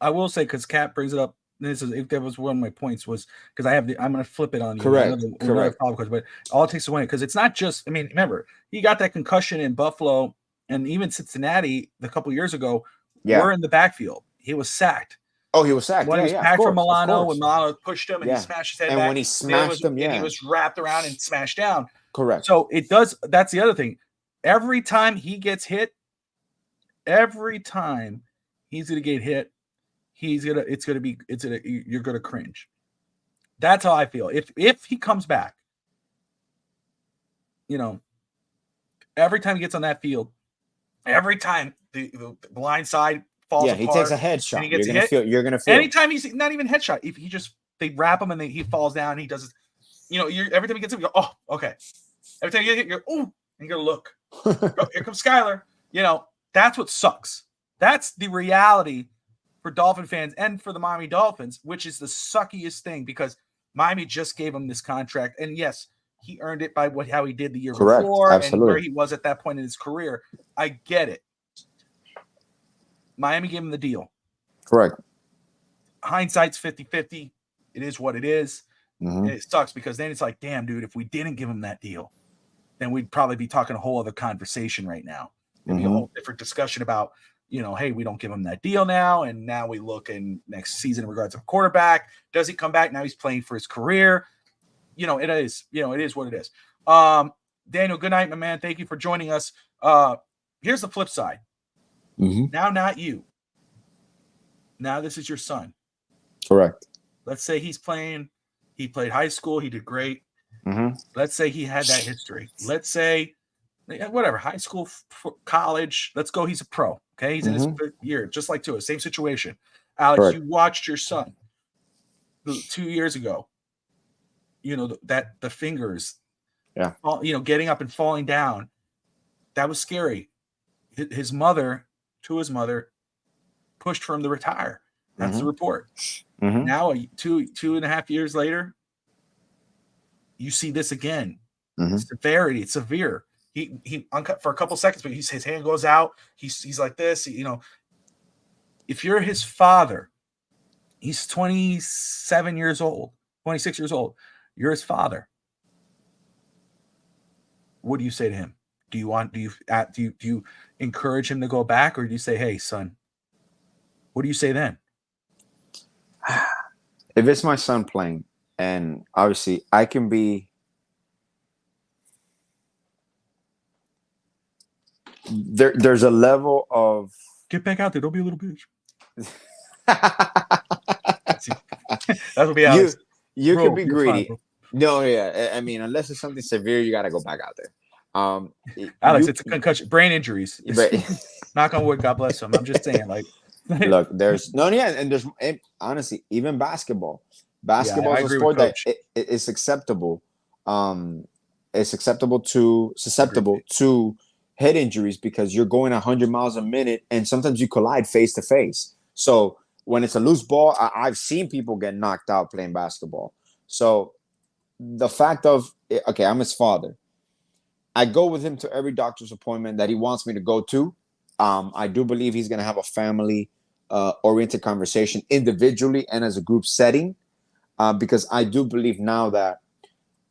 I will say, because Kat brings it up, this is, if that was one of my points, was because I'm going to flip it on you. Correct. Another question, but all it takes away, because it's not just, I mean, remember, he got that concussion in Buffalo and even Cincinnati a couple of years ago. We're in the backfield. He was sacked. Oh, he was sacked. When he was back from Milano, when Milano pushed him and he smashed his head and back. when he smashed him, and he was wrapped around and smashed down. Correct. So it does. That's the other thing. Every time he gets hit, every time he's gonna get hit, you're gonna cringe. That's how I feel. If he comes back, every time he gets on that field, every time the blind side falls apart, he takes a headshot. And he gets you're gonna feel. Anytime he's not even headshot, if he just, they wrap him and he falls down, and he does this, every time he gets him, you go, oh, okay. Every time you get hit, you go, oh, and you go, look, here comes Skyler. That's what sucks. That's the reality for Dolphin fans and for the Miami Dolphins, which is the suckiest thing, because Miami just gave him this contract. And yes, he earned it by how he did the year before. Absolutely. And where he was at that point in his career. I get it. Miami gave him the deal. Correct. Hindsight's 50-50. It is what it is. Mm-hmm. And it sucks, because then it's like, damn, dude, if we didn't give him that deal, then we'd probably be talking a whole other conversation right now. It'd be a whole different discussion about, hey, we don't give him that deal now, and now we look in next season in regards to quarterback. Does he come back? Now he's playing for his career. It is what it is. Daniel, good night, my man. Thank you for joining us. Here's the flip side. Mm-hmm. Now, not you. Now this is your son. Correct. Let's say he played high school. He did great. Mm-hmm. Let's say he had that history. Let's say, whatever, high school, college. Let's go. He's a pro. Okay. He's in his fifth year, just like Tua. Same situation. Alex, correct. You watched your son 2 years ago, that the fingers, getting up and falling down. That was scary. his mother, Tua's mother, pushed for him to retire. That's the report. Now, 2.5 years later, you see this again. Severity, it's severe. He uncut for a couple seconds, but his hand goes out. He's like this. If you're his father, he's 27 years old, 26 years old. You're his father. What do you say to him? Do you encourage him to go back, or do you say, "Hey, son"? What do you say then? If it's my son playing, and obviously I can be. There's a level of get back out there. Don't be a little bitch. That would be Alex. You could be greedy. Fine, no, yeah. I mean, unless it's something severe, you got to go back out there. Alex, it's a concussion, brain injuries. Knock on wood. God bless him. I'm just saying, like, look, and honestly, even basketball. Basketball is a sport that it's acceptable. It's susceptible to head injuries because you're going 100 miles a minute and sometimes you collide face to face. So when it's a loose ball, I've seen people get knocked out playing basketball. So the fact of, okay, I'm his father. I go with him to every doctor's appointment that he wants me to go to. I do believe he's going to have a family oriented conversation individually and as a group setting, because I do believe now that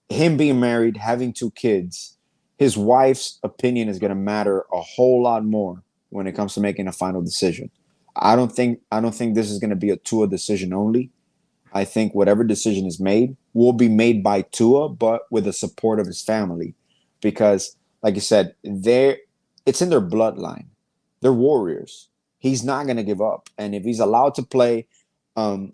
him being married, having 2 kids, his wife's opinion is going to matter a whole lot more when it comes to making a final decision. I don't think this is going to be a Tua decision only. I think whatever decision is made will be made by Tua, but with the support of his family, because, like you said, it's in their bloodline. They're warriors. He's not going to give up, and if he's allowed to play,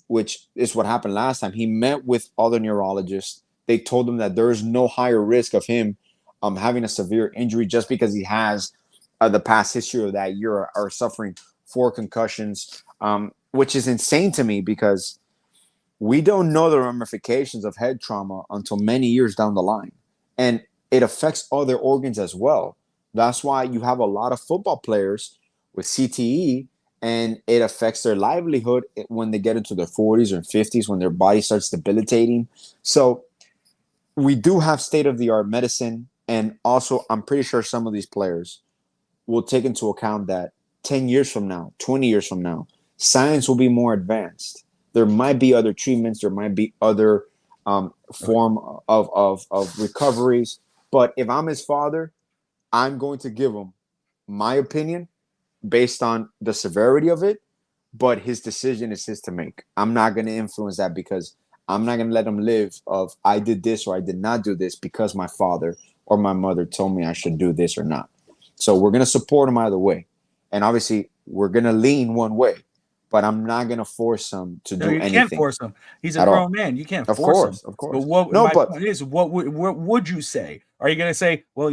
which is what happened last time, he met with other neurologists. They told him that there is no higher risk of him having a severe injury just because he has the past history of that year or suffering 4 concussions, which is insane to me because we don't know the ramifications of head trauma until many years down the line. And it affects other organs as well. That's why you have a lot of football players with CTE, and it affects their livelihood when they get into their 40s or 50s, when their body starts debilitating. So we do have state-of-the-art medicine. And also, I'm pretty sure some of these players will take into account that 10 years from now, 20 years from now, science will be more advanced. There might be other treatments. There might be other form of recoveries. But if I'm his father, I'm going to give him my opinion based on the severity of it. But his decision is his to make. I'm not going to influence that because I'm not going to let him live of I did this or I did not do this because my father or my mother told me I should do this or not. So we're going to support him either way. And obviously, we're going to lean one way. But I'm not going to force him to do anything. You can't force him. He's a grown man. You can't force him. Of course. But what would you say? Are you going to say, well,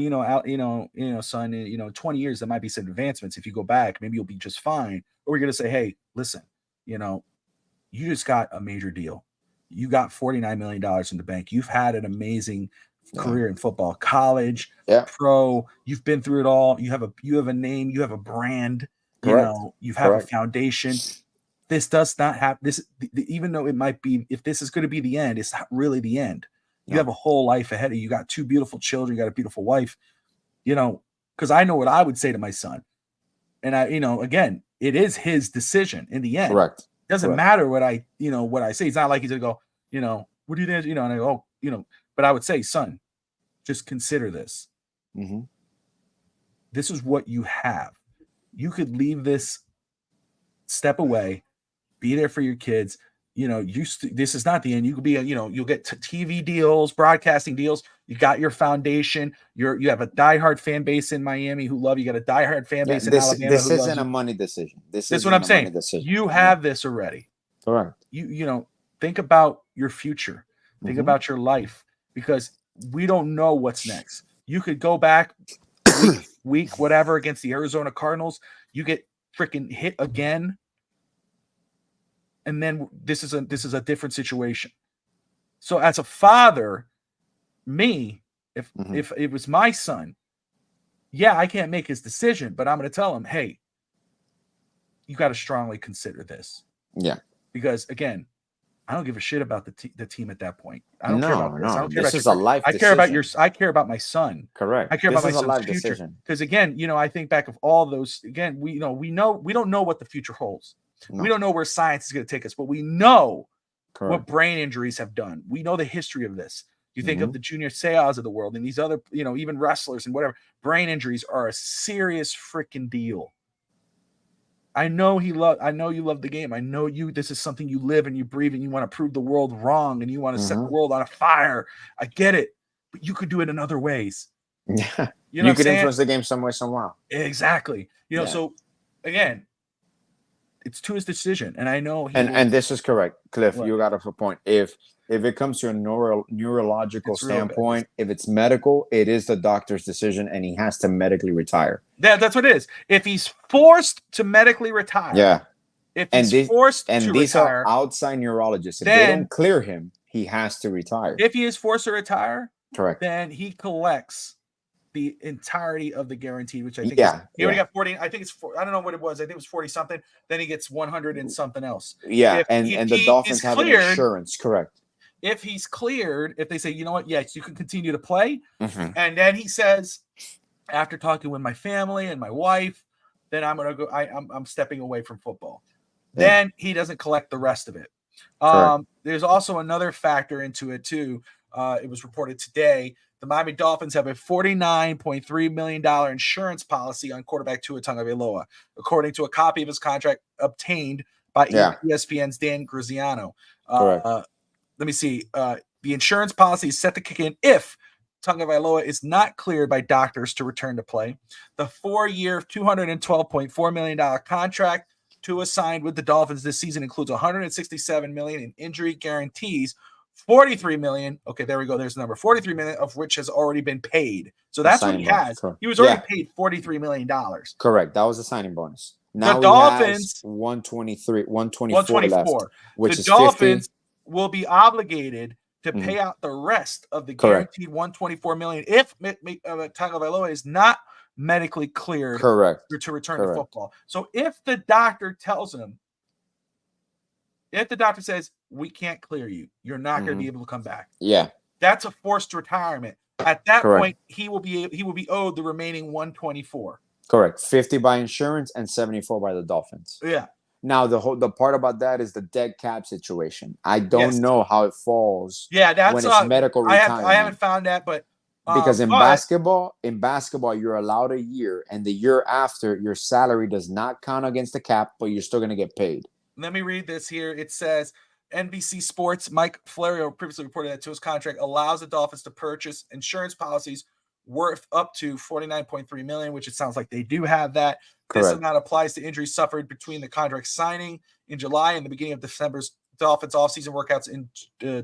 son, 20 years, there might be some advancements. If you go back, maybe you'll be just fine. Or we're going to say, hey, listen, you just got a major deal. You got $49 million in the bank. You've had an amazing career in football, college, pro. You've been through it all. You have a name. You have a brand. You have a foundation. This does not have this, even though it might be, if this is going to be the end, it's not really the end. You have a whole life ahead of you. You got 2 beautiful children. You got a beautiful wife, because I know what I would say to my son. And again, it is his decision in the end. Correct. It doesn't matter what I say. It's not like he's going to go, what do you think? And I go, but I would say, son, just consider this. Mm-hmm. This is what you have. You could leave this, step away, be there for your kids. This is not the end. You could be, you'll get TV deals, broadcasting deals. You got your foundation. You have a diehard fan base in Miami who love you. You got a diehard fan base in Alabama. This isn't a money decision. This is what I'm saying. You have this already. Correct. You think about your future. Think about your life, because we don't know what's next. You could go back week whatever against the Arizona Cardinals. You get freaking hit again. And then this is a different situation. So as a father, me, if it was my son, yeah, I can't make his decision, but I'm going to tell him, hey, you got to strongly consider this. Yeah. Because again, I don't give a shit about the team at that point. I don't care about this. I don't care This about is a life I care decision. I care about my son. Correct. I care this about my is a son's life future. decision. Because again, I think back of all those. Again, we don't know what the future holds. No. We don't know where science is going to take us, but we know Correct. what brain injuries have done. We know the history of this. You think of the Junior Seau's of the world and these other, even wrestlers and whatever. Brain injuries are a serious freaking deal. I know you love the game. I know this is something you live and you breathe and you want to prove the world wrong and you want to set the world on a fire. I get it, but you could do it in other ways. Yeah. You know, you could influence the game some way, somehow. Exactly. So again, it's Tua's decision. And I know and this is correct. Cliff, you got a point. If it comes to a neurological standpoint, if it's medical, it is the doctor's decision and he has to medically retire. Yeah, that's what it is. If he's forced to medically retire. Yeah. If he's forced to retire. And these are outside neurologists. If they don't clear him, he has to retire. If he is forced to retire, correct, then he collects the entirety of the guarantee, which I think he already got 40. I think it's I don't know what it was. I think it was 40 something. Then he gets 100 and something else. Yeah, and the Dolphins have an insurance, correct. If he's cleared, if they say, you know what, yes, you can continue to play. And then he says, after talking with my family and my wife, then I'm gonna go. I'm stepping away from football. Yeah. Then he doesn't collect the rest of it. There's also another factor into it too. It was reported today. The Miami Dolphins have a $49.3 million insurance policy on quarterback Tua Tagovailoa, according to a copy of his contract obtained by ESPN's Dan Graziano. Let me see. The insurance policy is set to kick in if Tagovailoa is not cleared by doctors to return to play. The 4-year, $212.4 million contract Tua signed with the Dolphins this season includes $167 million in injury guarantees, $43 million. Okay, there we go. There's the number. $43 million of which has already been paid. So that's what he has. Correct. He was already paid $43 million. Correct. That was a signing bonus. Now the Dolphins 124 left, which the is Dolphins 50. Will be obligated to pay out the rest of the guaranteed $124 million if Tagovailoa is not medically cleared to return to football. So if the doctor tells him, if the doctor says, we can't clear you, you're not going to be able to come back. Yeah. That's a forced retirement. At that point, he will be owed the remaining 124. Correct. 50 by insurance and 74 by the Dolphins. Yeah. Now the part about that is the dead cap situation. I don't know how it falls. Yeah, that's when it's medical retirement. I haven't found that, but because in basketball, you're allowed a year, and the year after, your salary does not count against the cap, but you're still going to get paid. Let me read this here. It says NBC Sports Mike Florio previously reported that Tua's contract allows the Dolphins to purchase insurance policies worth up to $49.3 million, which it sounds like they do have that. Correct. This amount applies to injuries suffered between the contract signing in July and the beginning of December's Dolphins offseason workouts in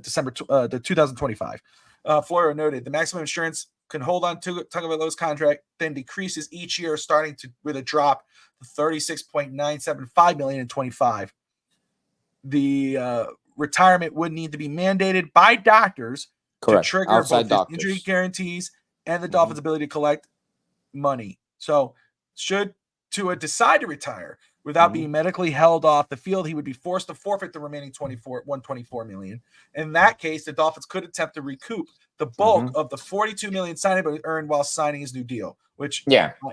December 2025. Florio noted the maximum insurance can hold on to Tagovailoa's contract, then decreases each year, starting with a drop to $36.975 million in 25. The retirement would need to be mandated by doctors to trigger both injury guarantees and the Dolphins' ability to collect money. So should Tua decide to retire without being medically held off the field, he would be forced to forfeit the remaining $124 million. In that case, the Dolphins could attempt to recoup the bulk of the $42 million signing bonus earned while signing his new deal, which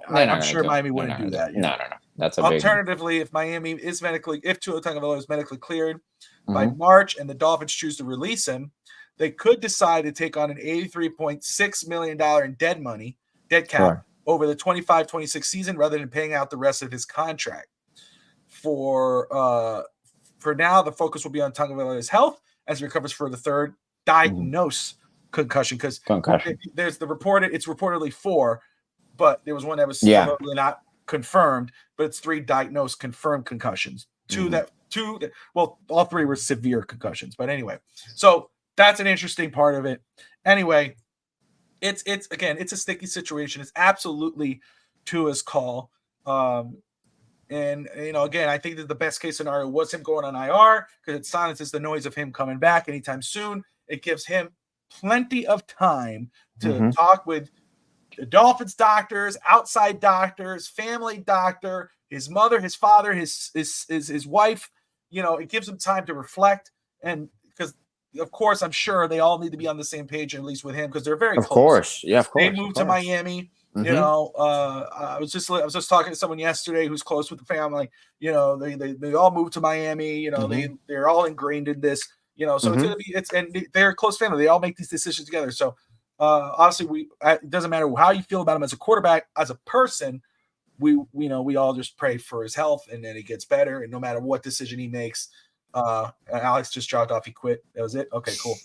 I'm sure Miami wouldn't do that. No. That's a alternatively, if Tua Tagovailoa is medically cleared by March and the Dolphins choose to release him, they could decide to take on an $83.6 million in dead cap over the 25-26 season rather than paying out the rest of his contract. For now, the focus will be on Tagovailoa's health as he recovers for the third diagnosed concussion. Because there's it's reportedly 4, but there was one that was supposedly not confirmed, but it's 3 diagnosed confirmed concussions. All 3 were severe concussions. But anyway, so that's an interesting part of it. Anyway, it's a sticky situation. It's absolutely Tua's call. And again, I think that the best case scenario was him going on IR because it silences the noise of him coming back anytime soon. It gives him plenty of time to talk with the Dolphins doctors, outside doctors, family doctor, his mother, his father, his wife. You know, it gives them time to reflect, and because of course I'm sure they all need to be on the same page, at least with him, because they're very close. Of course, yeah, of course. They moved to Miami. You know, I was just talking to someone yesterday who's close with the family. You know, they all moved to Miami. You know, they're all ingrained in this. You know, so and they're a close family. They all make these decisions together. So obviously, it doesn't matter how you feel about him as a quarterback, as a person. We all just pray for his health, and then he gets better. And no matter what decision he makes, Alex just dropped off. He quit. That was it. Okay, cool.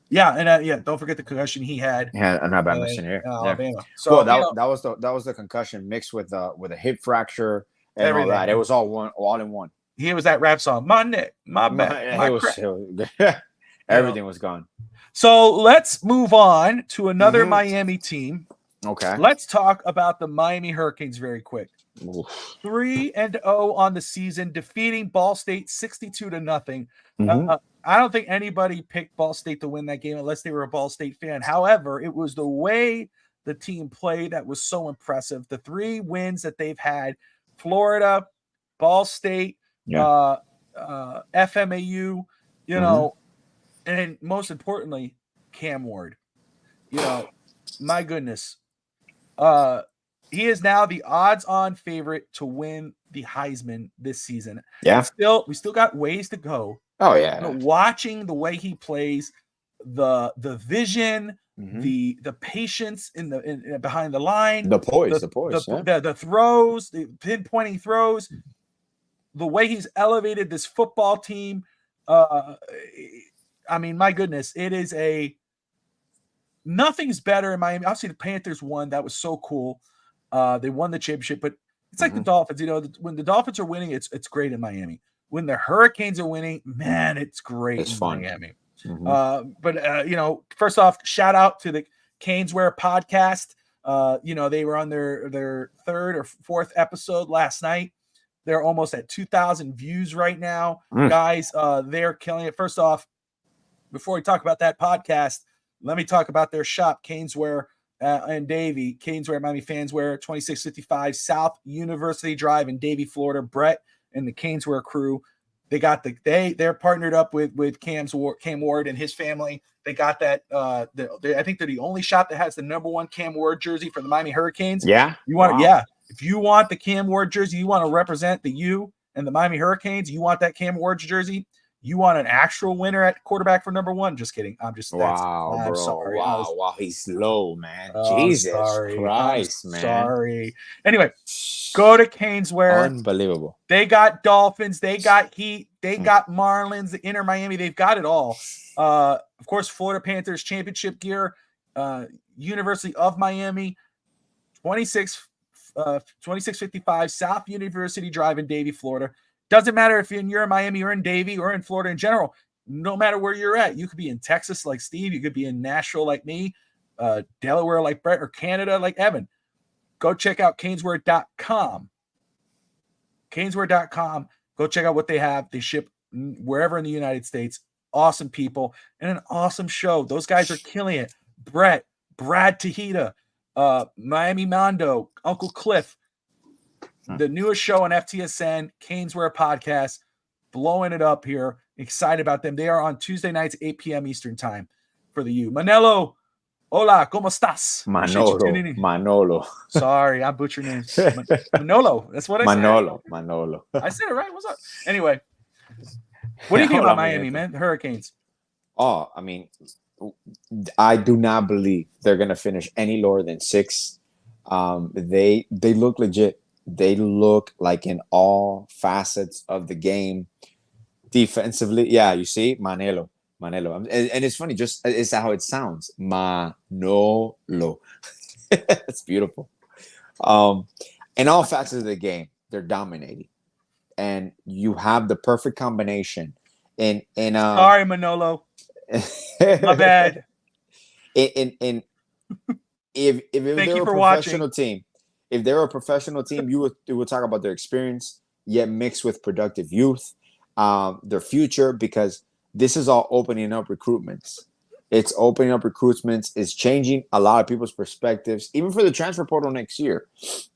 Yeah, and don't forget the concussion he had. Yeah, I'm not mentioning here. Alabama. So well, that was the concussion mixed with a hip fracture and everything. All that. It was all in one. He was that rap song, my neck, my back, everything was gone. So let's move on to another Miami team. Okay. Let's talk about the Miami Hurricanes very quick. 3-0 on the season, defeating Ball State 62-0. I don't think anybody picked Ball State to win that game unless they were a Ball State fan. However, it was the way the team played that was so impressive. The 3 wins that they've had: Florida, Ball State, FMAU, you know, and most importantly, Cam Ward. You know, my goodness. He is now the odds-on favorite to win the Heisman this season. Yeah. We still got ways to go. Oh yeah. But watching the way he plays, the vision, the patience in behind the line, the poise, the throws, the pinpointing throws, the way he's elevated this football team. I mean, my goodness, it is nothing's better in Miami. Obviously, the Panthers won. That was so cool. They won the championship, but it's like the Dolphins. You know, when the Dolphins are winning, it's great in Miami. When the Hurricanes are winning, man, it's great in Miami. But you know, first off, shout out to the Caneswear podcast. You know, they were on their 3rd or 4th episode last night. They're almost at 2,000 views right now. Guys, they're killing it. First off, before we talk about that podcast, let me talk about their shop, Caneswear and Davie. Caneswear, Miami Fanswear, 2655 South University Drive in Davie, Florida. Brett and the Caneswear crew, they're partnered up with Cam Ward and his family. They got that. I think they're the only shop that has the #1 Cam Ward jersey for the Miami Hurricanes. Yeah, If you want the Cam Ward jersey, you want to represent the U and the Miami Hurricanes. You want that Cam Ward jersey. You want an actual winner at quarterback for #1? Just kidding. I'm sorry. Wow, he's low, man. Jesus Christ, man. Sorry. Anyway, go to Caneswear. Unbelievable. They got Dolphins. They got Heat. They got Marlins. The Inter Miami. They've got it all. Of course, Florida Panthers championship gear. University of Miami. 2655 South University Drive in Davie, Florida. Doesn't matter if you're in Miami or in Davie or in Florida in general. No matter where you're at, you could be in Texas like Steve. You could be in Nashville like me, Delaware like Brett, or Canada like Evan. Go check out Caneswear.com. Caneswear.com. Go check out what they have. They ship wherever in the United States. Awesome people and an awesome show. Those guys are killing it. Brett, Brad Tahita, Miami Mondo, Uncle Cliff. The newest show on FTSN, Caneswear Podcast, blowing it up here. Excited about them. They are on Tuesday nights, 8 p.m. Eastern time for the U. Manolo, hola, ¿cómo estás? Manolo. Sorry, I butchered names. Manolo, that's what I said. Manolo. I said it right. What's up? Anyway, what do you think about Miami, man? The Hurricanes. Oh, I mean, I do not believe they're going to finish any lower than 6. They look legit. They look like in all facets of the game. Defensively, yeah, you see, Manolo. And it's funny, just it's how it sounds. Manolo. It's beautiful. In all facets of the game, they're dominating. And you have the perfect combination. Sorry, Manolo. My bad. If they're a professional team, if they're a professional team, you would talk about their experience, yet mixed with productive youth, their future, because this is all opening up recruitments. It's opening up recruitments. It's changing a lot of people's perspectives, even for the transfer portal next year.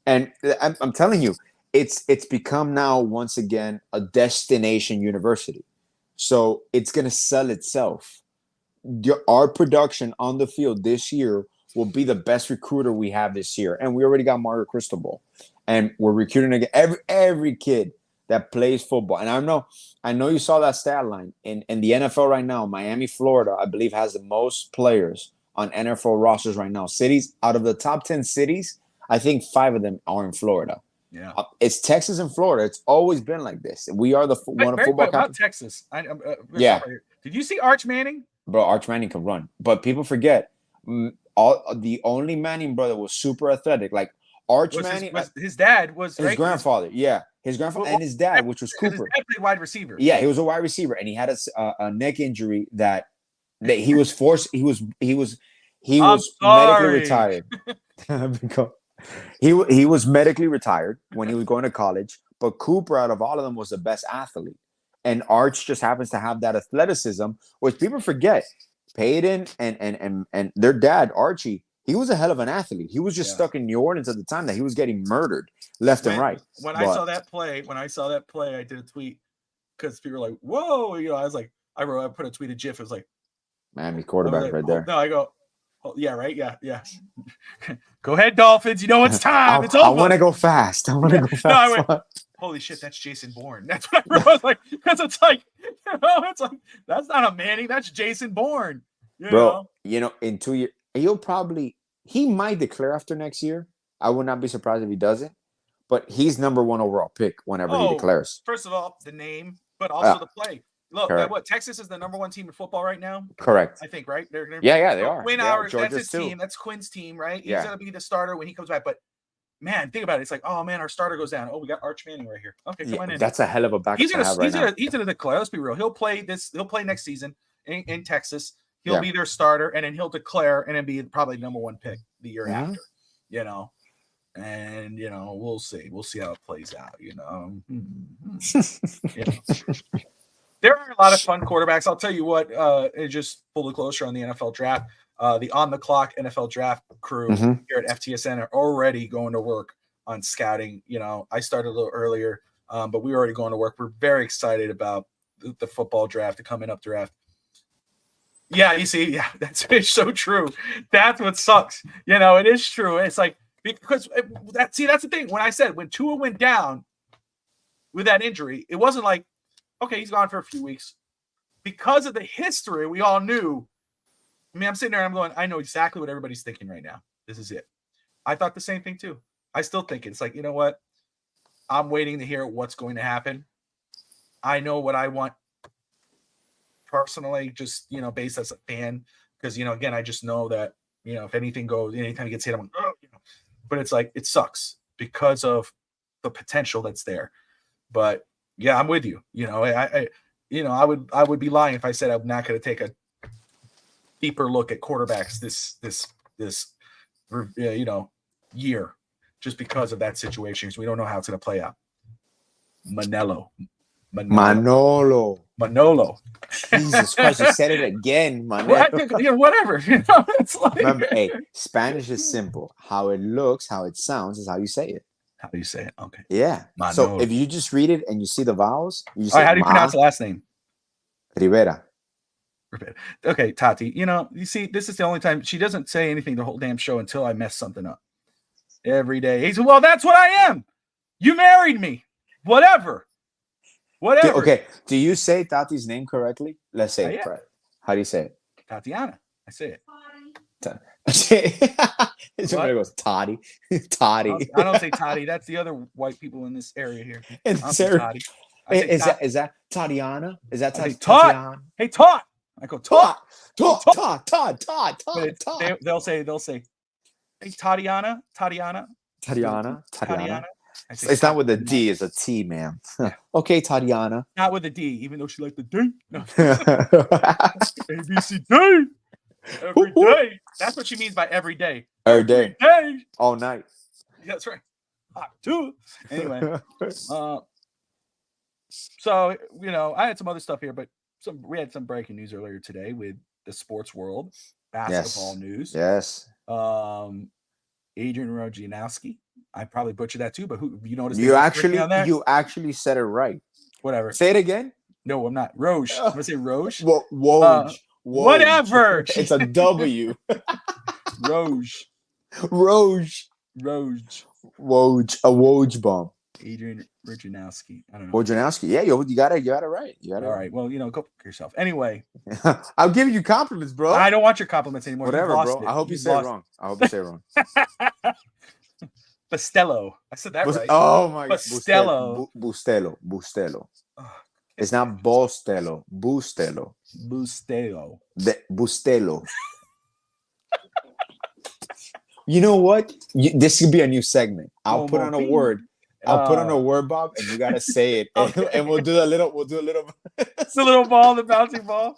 And I'm telling you, it's become now once again a destination university. So it's going to sell itself. Our production on the field this year will be the best recruiter we have this year. And we already got Mario Cristobal. And we're recruiting again every kid that plays football. And I know you saw that stat line. In the NFL right now, Miami, Florida, I believe, has the most players on NFL rosters right now. Cities, out of the top 10 cities, I think 5 of them are in Florida. Yeah. It's Texas and Florida. It's always been like this. We are the one of football about Texas. Yeah. Did you see Arch Manning? Bro, Arch Manning can run. But people forget, the only Manning brother was super athletic. Like, Arch Manning, his dad was his grandfather. His grandfather and his dad, which was Cooper. His dad played wide receiver. Yeah, he was a wide receiver, and he had a neck injury that he was forced. He was medically retired. he was medically retired when he was going to college. But Cooper, out of all of them, was the best athlete, and Arch just happens to have that athleticism, which people forget. Peyton and their dad Archie. He was a hell of an athlete. He was just stuck in New Orleans at the time that he was getting murdered left and right. I saw that play, I did a tweet because people were like, "Whoa!" You know, I put a tweet a GIF. It was like, Miami quarterback right there. No, I go, oh, yeah, right, yeah. Go ahead, Dolphins. You know it's time. It's over. I want to go fast. I went, holy shit, that's Jason Bourne. That's what I was like, because it's like, it's like that's not a Manning. That's Jason Bourne. Bro, in 2 years. He might declare after next year. I would not be surprised if he doesn't. But he's number 1 overall pick whenever he declares. First of all, the name, but also the play. Look, Texas is the number 1 team in football right now? Correct. I think, right? They're gonna they are. Quinn Ewers, that's his team. That's Quinn's team, right? He's going to be the starter when he comes back. But, man, think about it. It's like, oh, man, our starter goes down. Oh, we got Arch Manning right here. Okay, come on in. That's a hell of a backup He's going to declare. Let's be real. He'll play next season in Texas. He'll be their starter, and then he'll declare, and then be probably number 1 pick the year after, and we'll see. We'll see how it plays out. There are a lot of fun quarterbacks. I'll tell you what. Just pull the closer on the NFL draft. The on the clock NFL draft crew here at FTSN are already going to work on scouting. I started a little earlier, but we're already going to work. We're very excited about the football draft, the coming up draft. Yeah, you see, that's so true. That's what sucks. It is true. It's like, because that's the thing. When Tua went down with that injury, it wasn't like, okay, he's gone for a few weeks. Because of the history, we all knew. I mean, I'm sitting there and I'm going, I know exactly what everybody's thinking right now. This is it. I thought the same thing too. I still think it's like, you know what? I'm waiting to hear what's going to happen. I know what I want. Personally, just based as a fan, because again, I just know that if anything goes, anytime he gets hit, I'm like, oh, but it's like it sucks because of the potential that's there. But yeah, I'm with you. I would be lying if I said I'm not going to take a deeper look at quarterbacks this year, just because of that situation. Because we don't know how it's going to play out. Manolo. Jesus Christ, you said it again, Manolo. Whatever. It's like, remember, Spanish is simple. How it looks, how it sounds is how you say it. How do you say it? Okay. Yeah. Manolo. So if you just read it and you see the vowels, you say, all right, how do you pronounce the last name? Rivera. Okay, Tati. You see, this is the only time she doesn't say anything the whole damn show until I mess something up. Every day. He said, well, that's what I am. You married me. Whatever. Okay. Do you say Tati's name correctly? Let's say it. How do you say it? Tatiana. I say it. Somebody goes, Toddy. Toddy. I don't say Toddy. That's the other white people in this area here. Is that Tatiana? Is that Tatiana? Hey, Todd. I go, Todd. They'll say, hey, Tatiana. It's not with a D, it's a T, ma'am. Okay, Tatiana. Not with a D, even though she liked the D. No. ABCD. Every day. That's what she means by every day. Every day. All night. Yeah, that's right. Hot too. Anyway. So, I had some other stuff here, but we had some breaking news earlier today with the sports world, basketball news. Yes. Adrian Wojnarowski. I probably butchered that too, but who you noticed? You actually said it right. Whatever. Say it again. No, I'm not. Roge. I'm gonna say Roge. Woj. Whatever. It's a W. Roge. Roge. Roge. Woj. A Woj bomb. Adrian Wojnarowski. I don't know. Wojnarowski. Yeah, you got it right. You got it. All right. Well, go fuck yourself. Anyway. I'll give you compliments, bro. I don't want your compliments anymore. Whatever, bro. I hope you say it wrong. Bustelo. I said that right. Oh my god. Bustelo. Bustelo. It's not Bostelo. Bustelo. Bustelo. You know what? This could be a new segment. I'll put on a word. Put on a word, Bob, and you gotta say it, and we'll do a little. It's a little ball, the bouncing ball.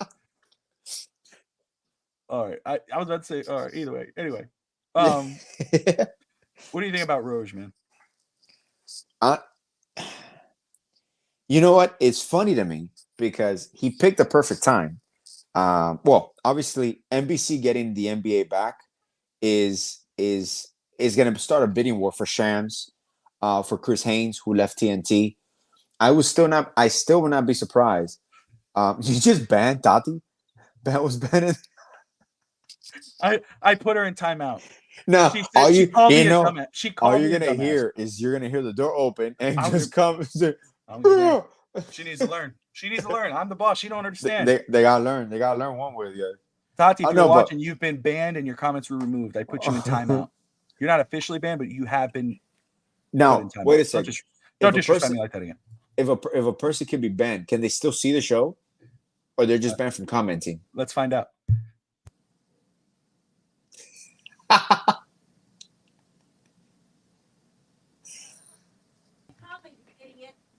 All right, I was about to say. All right, either way. Anyway, what do you think about Roge, man? You know what? It's funny to me because he picked the perfect time. Well, obviously, NBC getting the NBA back is going to start a bidding war for Shams. For Chris Haynes, who left TNT. I still will not be surprised. You just banned Tati? That was banned. I put her in timeout. No, all you're gonna hear is you're gonna hear the door open and come. She needs to learn. I'm the boss. She don't understand. They gotta learn. They gotta learn one way or the other. Tati, if you're watching, you've been banned and your comments were removed. I put you in timeout. You're not officially banned, but you have been. Now, wait a second. Don't disrespect me like that again. If a person can be banned, can they still see the show, or they're just banned from commenting? Let's find out.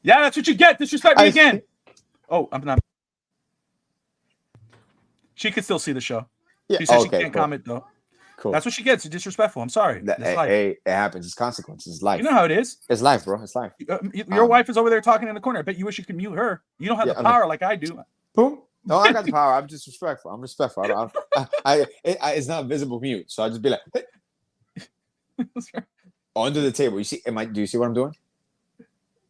Yeah, that's what you get. Disrespect me again. Oh, I'm not. She can still see the show. Yeah, she said she can't comment though. Cool. That's what she gets. Disrespectful. I'm sorry. Hey, it happens. It's consequences. It's life. You know how it is. It's life, bro. It's life. Your wife is over there talking in the corner. I bet you wish you could mute her. You don't have the power like I do. Boom. No, I got the power. I'm just respectful. I'm respectful. It's not visible mute, so I just be like under the table. You see? Do you see what I'm doing?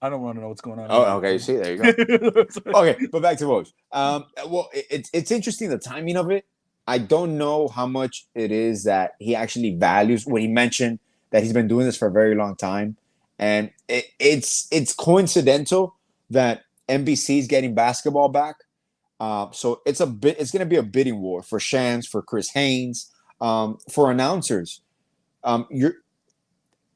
I don't want to know what's going on. Oh, okay. You see? There you go. Okay, but back to Woj. Well, it's interesting the timing of it. I don't know how much it is that he actually values when he mentioned that he's been doing this for a very long time. And it's coincidental that NBC is getting basketball back. So it's going to be a bidding war for Shams, for Chris Haynes, for announcers.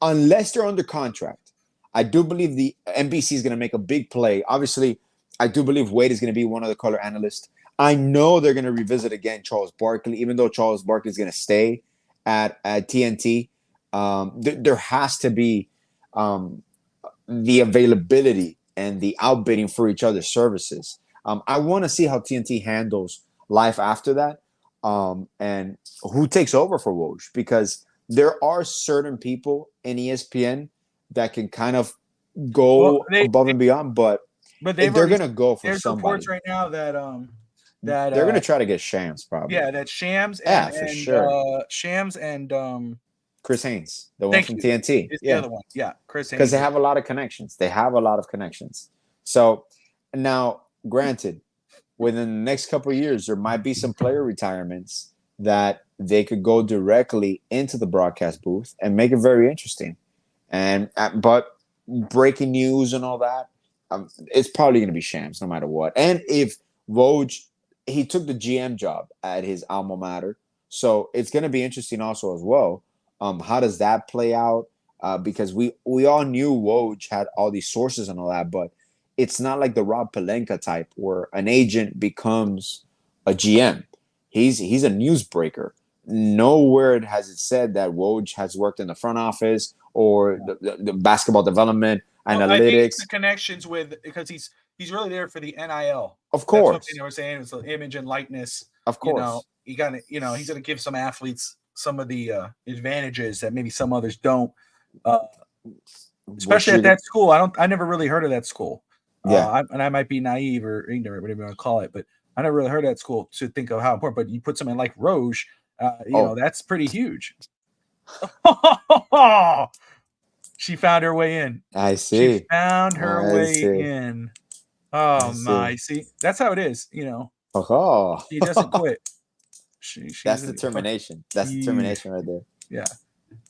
Unless they're under contract, I do believe the NBC is going to make a big play. Obviously, I do believe Wade is going to be one of the color analysts. I know they're going to revisit again Charles Barkley, even though Charles Barkley is going to stay at TNT. There has to be the availability and the outbidding for each other's services. I want to see how TNT handles life after that, and who takes over for Woj, because there are certain people in ESPN that can kind of go above and beyond, but they're going to go for there's somebody. Reports right now that they're going to try to get Shams, probably. Yeah, that Shams. For sure. Shams and Chris Haynes, the one from TNT. It's the other one. Yeah, Chris Haynes. Because they have a lot of connections. So now, granted, within the next couple of years, there might be some player retirements that they could go directly into the broadcast booth and make it very interesting. But breaking news and all that, it's probably going to be Shams no matter what. And if Woj, he took the GM job at his alma mater, so it's going to be interesting also as well. How does that play out? Because we all knew Woj had all these sources and all that, but it's not like the Rob Pelinka type where an agent becomes a GM. He's a newsbreaker. Nowhere has it said that Woj has worked in the front office or the basketball development, analytics. I think it's the connections because he's really there for the NIL. Of course. That's what they were saying. It's the image and likeness. Of course. He's going to give some athletes some of the advantages that maybe some others don't. Especially at that school. I never really heard of that school. Yeah. And I might be naive or ignorant, whatever you want to call it, but I never really heard that school to think of how important, but you put something like Roge, that's pretty huge. She found her way in. I She see. found her I way see. in. I Oh see. my! See, that's how it is. Oh, She doesn't quit. that's She's a determination. That's yeah, determination right there. yeah,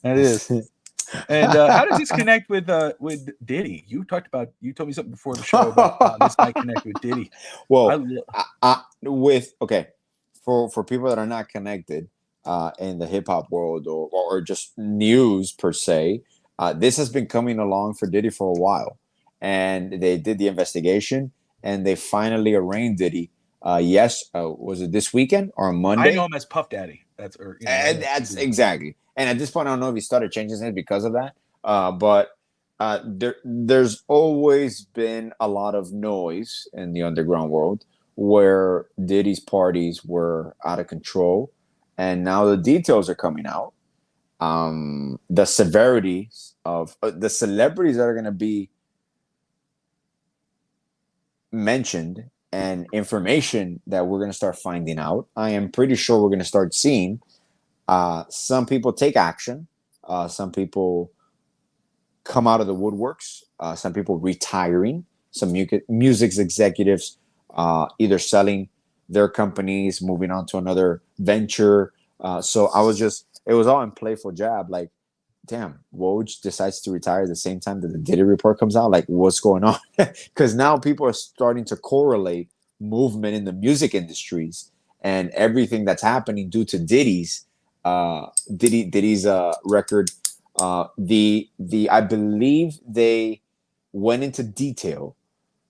that is. And how does this connect with Diddy? You told me something before the show about how this might connect with Diddy. Well, for people that are not connected in the hip hop world or just news per se, this has been coming along for Diddy for a while, and they did the investigation and they finally arraigned Diddy. Was it this weekend or Monday? I know him as Puff Daddy. That's that's exactly. And at this point, I don't know if he started changing things because of that. But there's always been a lot of noise in the underground world where Diddy's parties were out of control, and now the details are coming out. The severities of the celebrities that are going to be mentioned and information that we're going to start finding out. I am pretty sure we're going to start seeing some people take action. Some people come out of the woodworks. Some people retiring. Some music executives either selling their companies, moving on to another venture. So it was all in playful jab. Like, damn, Woj decides to retire at the same time that the Diddy report comes out. Like, what's going on? Because now people are starting to correlate movement in the music industries and everything that's happening due to Diddy's record. I believe they went into detail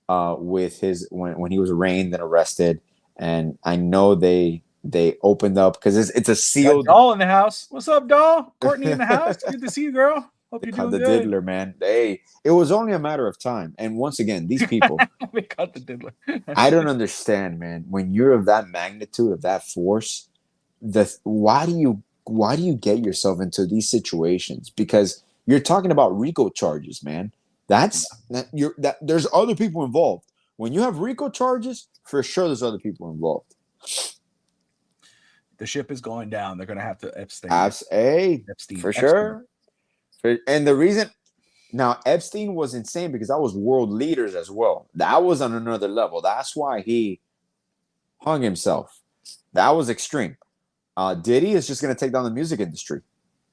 with his when he was arraigned and arrested, and I know they opened up because it's a sealed. Got Doll in the house. What's up, Doll? Courtney in the house. Good to see you, girl. Hope you're doing the good. diddler, man. It was only a matter of time. And once again, these people, they got the diddler. I don't understand, man. When you're of that magnitude, of that force, why do you get yourself into these situations? Because you're talking about RICO charges, man. There's other people involved. When you have RICO charges, for sure there's other people involved. The ship is going down. They're going to have to Epstein. Epstein, for sure. And the reason now Epstein was insane because that was world leaders as well. That was on another level. That's why he hung himself. That was extreme. Diddy is just going to take down the music industry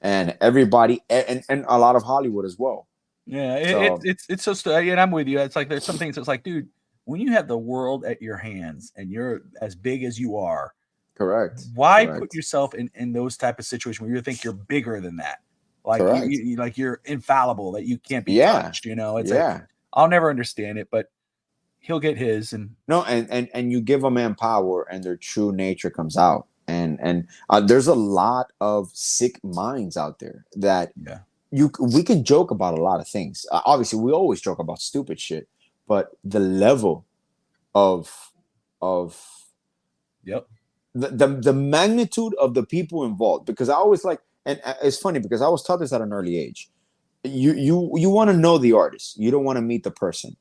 and everybody and a lot of Hollywood as well. Yeah, it's so and I'm with you. It's like there's some things that's like, dude, when you have the world at your hands and you're as big as you are, correct. Why put yourself in those type of situations where you think you're bigger than that? Like you're infallible, that you can't be touched. It's like, I'll never understand it, but he'll get his. And you give a man power, and their true nature comes out. And there's a lot of sick minds out there that we can joke about a lot of things. Obviously, we always joke about stupid shit, but the level of the magnitude of the people involved, because I always like, and it's funny because I was taught this at an early age. You want to know the artist, you don't want to meet the person,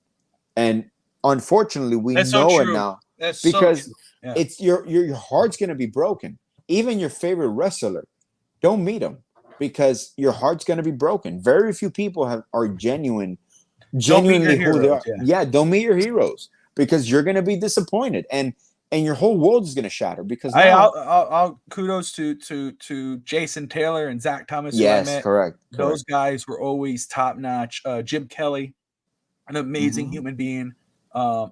and unfortunately we know it now. That's because it's your heart's gonna be broken. Even your favorite wrestler, don't meet him because your heart's gonna be broken. Very few people are genuinely who they are. Yeah, don't meet your heroes because you're gonna be disappointed and your whole world is gonna shatter. Because I'll kudos to Jason Taylor and Zach Thomas. Yes, correct. Those guys were always top notch. Jim Kelly, an amazing human being.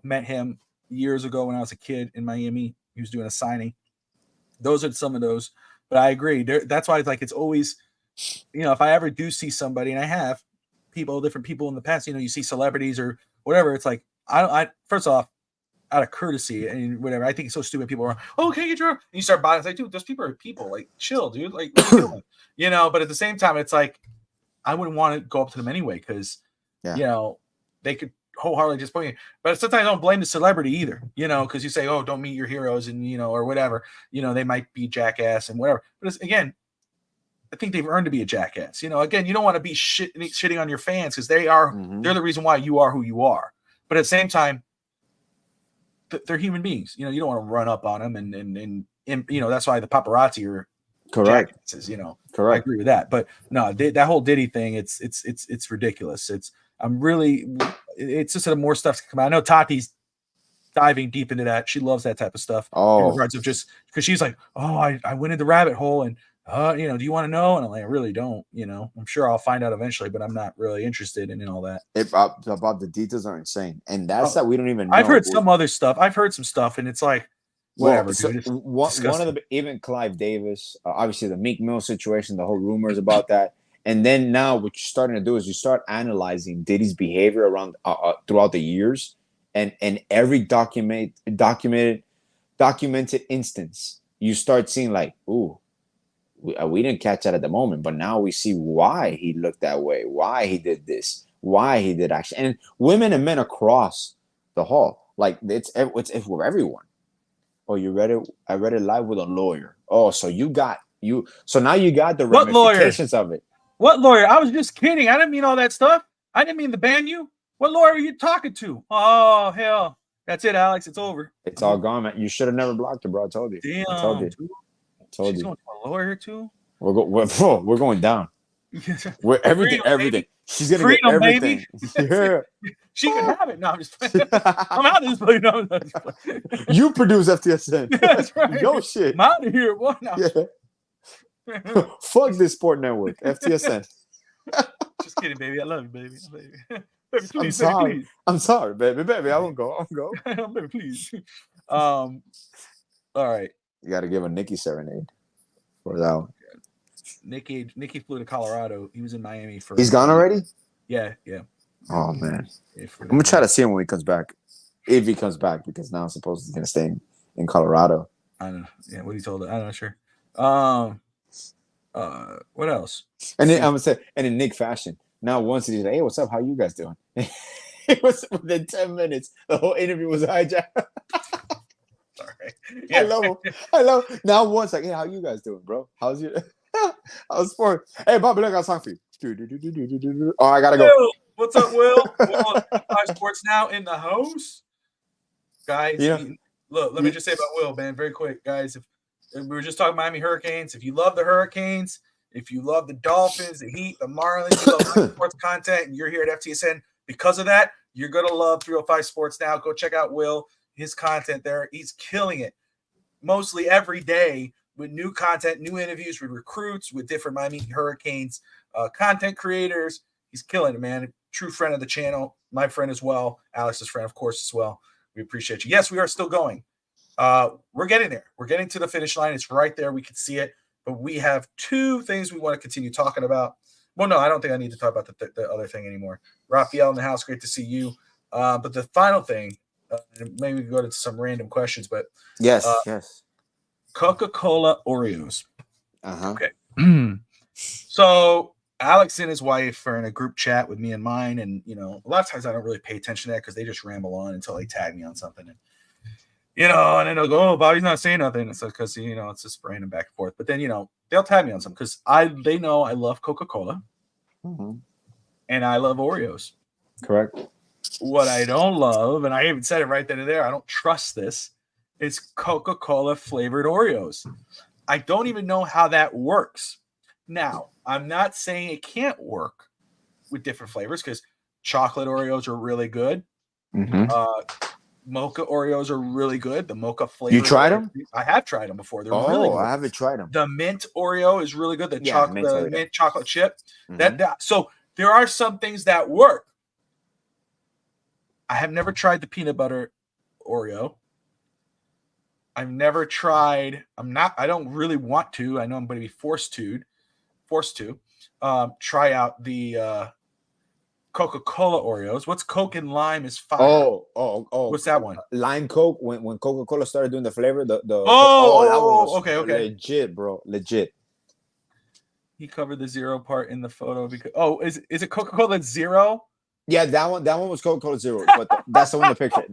Met him years ago when I was a kid in Miami. He was doing a signing. Those are some of those. But I agree. That's why it's always, if I ever do see somebody, and I have different people in the past, you see celebrities or whatever, it's like, I first off, out of courtesy and whatever, I think it's so stupid. People are, okay, get your, and you start buying. It's like, dude, those people are people. Like, chill, dude. Like, what are you doing? But at the same time, it's like, I wouldn't want to go up to them anyway because, they could wholeheartedly disappoint you. But sometimes I don't blame the celebrity either, because you say, oh, don't meet your heroes and, or whatever, they might be jackass and whatever. But again, I think they've earned to be a jackass. Again, you don't want to be shitting on your fans because they're the reason why you are who you are. But at the same time, they're human beings. You know, you don't want to run up on them and you know, that's why the paparazzi are Correct. jackasses, you know. Correct. I agree with that. But no, that whole Diddy thing, it's ridiculous. It's just more stuff to come out. I know Tati's diving deep into that. She loves that type of stuff. In regards of just because she's like, oh, I went in the rabbit hole and you know, do you want to know? And I'm like, I really don't, you know. I'm sure I'll find out eventually, but I'm not really interested in all that. About the details are insane. And that's that we don't even know. I've heard some other stuff. I've heard some stuff, and it's like, whatever. So one of the, even Clive Davis, obviously the Meek Mill situation, the whole rumors about that. And then now what you're starting to do is you start analyzing Diddy's behavior around throughout the years, and every documented instance, you start seeing like, ooh, we didn't catch that at the moment, but now we see why he looked that way, why he did this, why he did action. And women and men across the hall, like it's for everyone. Oh, you read it? I read it live with a lawyer. Oh, so so now you got the ramifications of it. What lawyer? I was just kidding. I didn't mean all that stuff. I didn't mean to ban you. What lawyer are you talking to? Oh, hell. That's it, Alex. It's over. It's all gone, man. You should have never blocked her, bro. I told you. Damn. I told you. She's going to a lawyer, too? We're going down. We're everything. Baby. She's going to get everything. Yeah. She can have it. No, I'm just playing. I'm out of this place. No, you produce FTSN. That's right. Yo, shit. I'm out of here. What now? Yeah. Fuck this sport network, FTSN. Just kidding, baby. I love you, baby. Baby, please, I'm sorry. Baby, please. I'm sorry, baby. I won't go. Baby, please. All right. You got to give a Nicki serenade for that one. Nicki flew to Colorado. He was in Miami for. He's gone already? Yeah. Oh man, I'm gonna try to see him when he comes back. If he comes back, because now I'm supposed he's gonna stay in Colorado. I don't know. Yeah, what he told it. I'm not sure. What else? And then I'm gonna say, and in Nick fashion. Now once he's like, hey, what's up? How you guys doing? It was within 10 minutes. The whole interview was hijacked. Sorry. Yeah. I love it. Now once like, hey, how you guys doing, bro? How's your how's sport? Hey, Bobby, look, I got a song for you. Oh, I gotta go. Will, what's up, Will? Will, Sports Now in the house, guys. Yeah. Look, let me just say about Will, man, very quick, guys. If we were just talking Miami Hurricanes, if you love the Hurricanes, if you love the Dolphins, the Heat, the Marlins, you love sports content, and you're here at FTSN because of that, you're gonna love 305 Sports Now. Go check out Will, his content there. He's killing it, mostly every day, with new content, new interviews with recruits, with different Miami Hurricanes content creators. He's killing it, man. A true friend of the channel, my friend as well, Alex's friend, of course, as well. We appreciate you. Yes, we are still going. We're getting there. We're getting to the finish line. It's right there. We can see it. But we have two things we want to continue talking about. Well, no, I don't think I need to talk about the other thing anymore. Raphael in the house, great to see you. But the final thing, maybe we can go to some random questions, but yes. Coca-Cola Oreos. Okay. So Alex and his wife are in a group chat with me and mine, and a lot of times I don't really pay attention to that because they just ramble on until they tag me on something, and and then they'll go, "Oh, Bobby's not saying nothing." It's because it's just random back and forth. But then they'll tag me on something because they know I love Coca-Cola, and I love Oreos. Correct. What I don't love, and I even said it right then and there, I don't trust this, is Coca-Cola flavored Oreos. I don't even know how that works. Now, I'm not saying it can't work with different flavors because chocolate Oreos are really good. Mocha Oreos are really good. The mocha flavor. You tried them? I have tried them before. They're really good. I haven't tried them. The mint Oreo is really good. The mint chocolate chip. Mm-hmm. So there are some things that work. I have never tried the peanut butter Oreo. I've never tried. I don't really want to. I know I'm going to be forced to try out the Coca-Cola Oreos. What's Coke and lime is fire. Oh. What's that one? Lime Coke. When Coca-Cola started doing the flavor, that was okay. Legit, bro. Legit. He covered the zero part in the photo because is it Coca-Cola Zero? Yeah, that one was Coca-Cola Zero, but that's the one in the picture.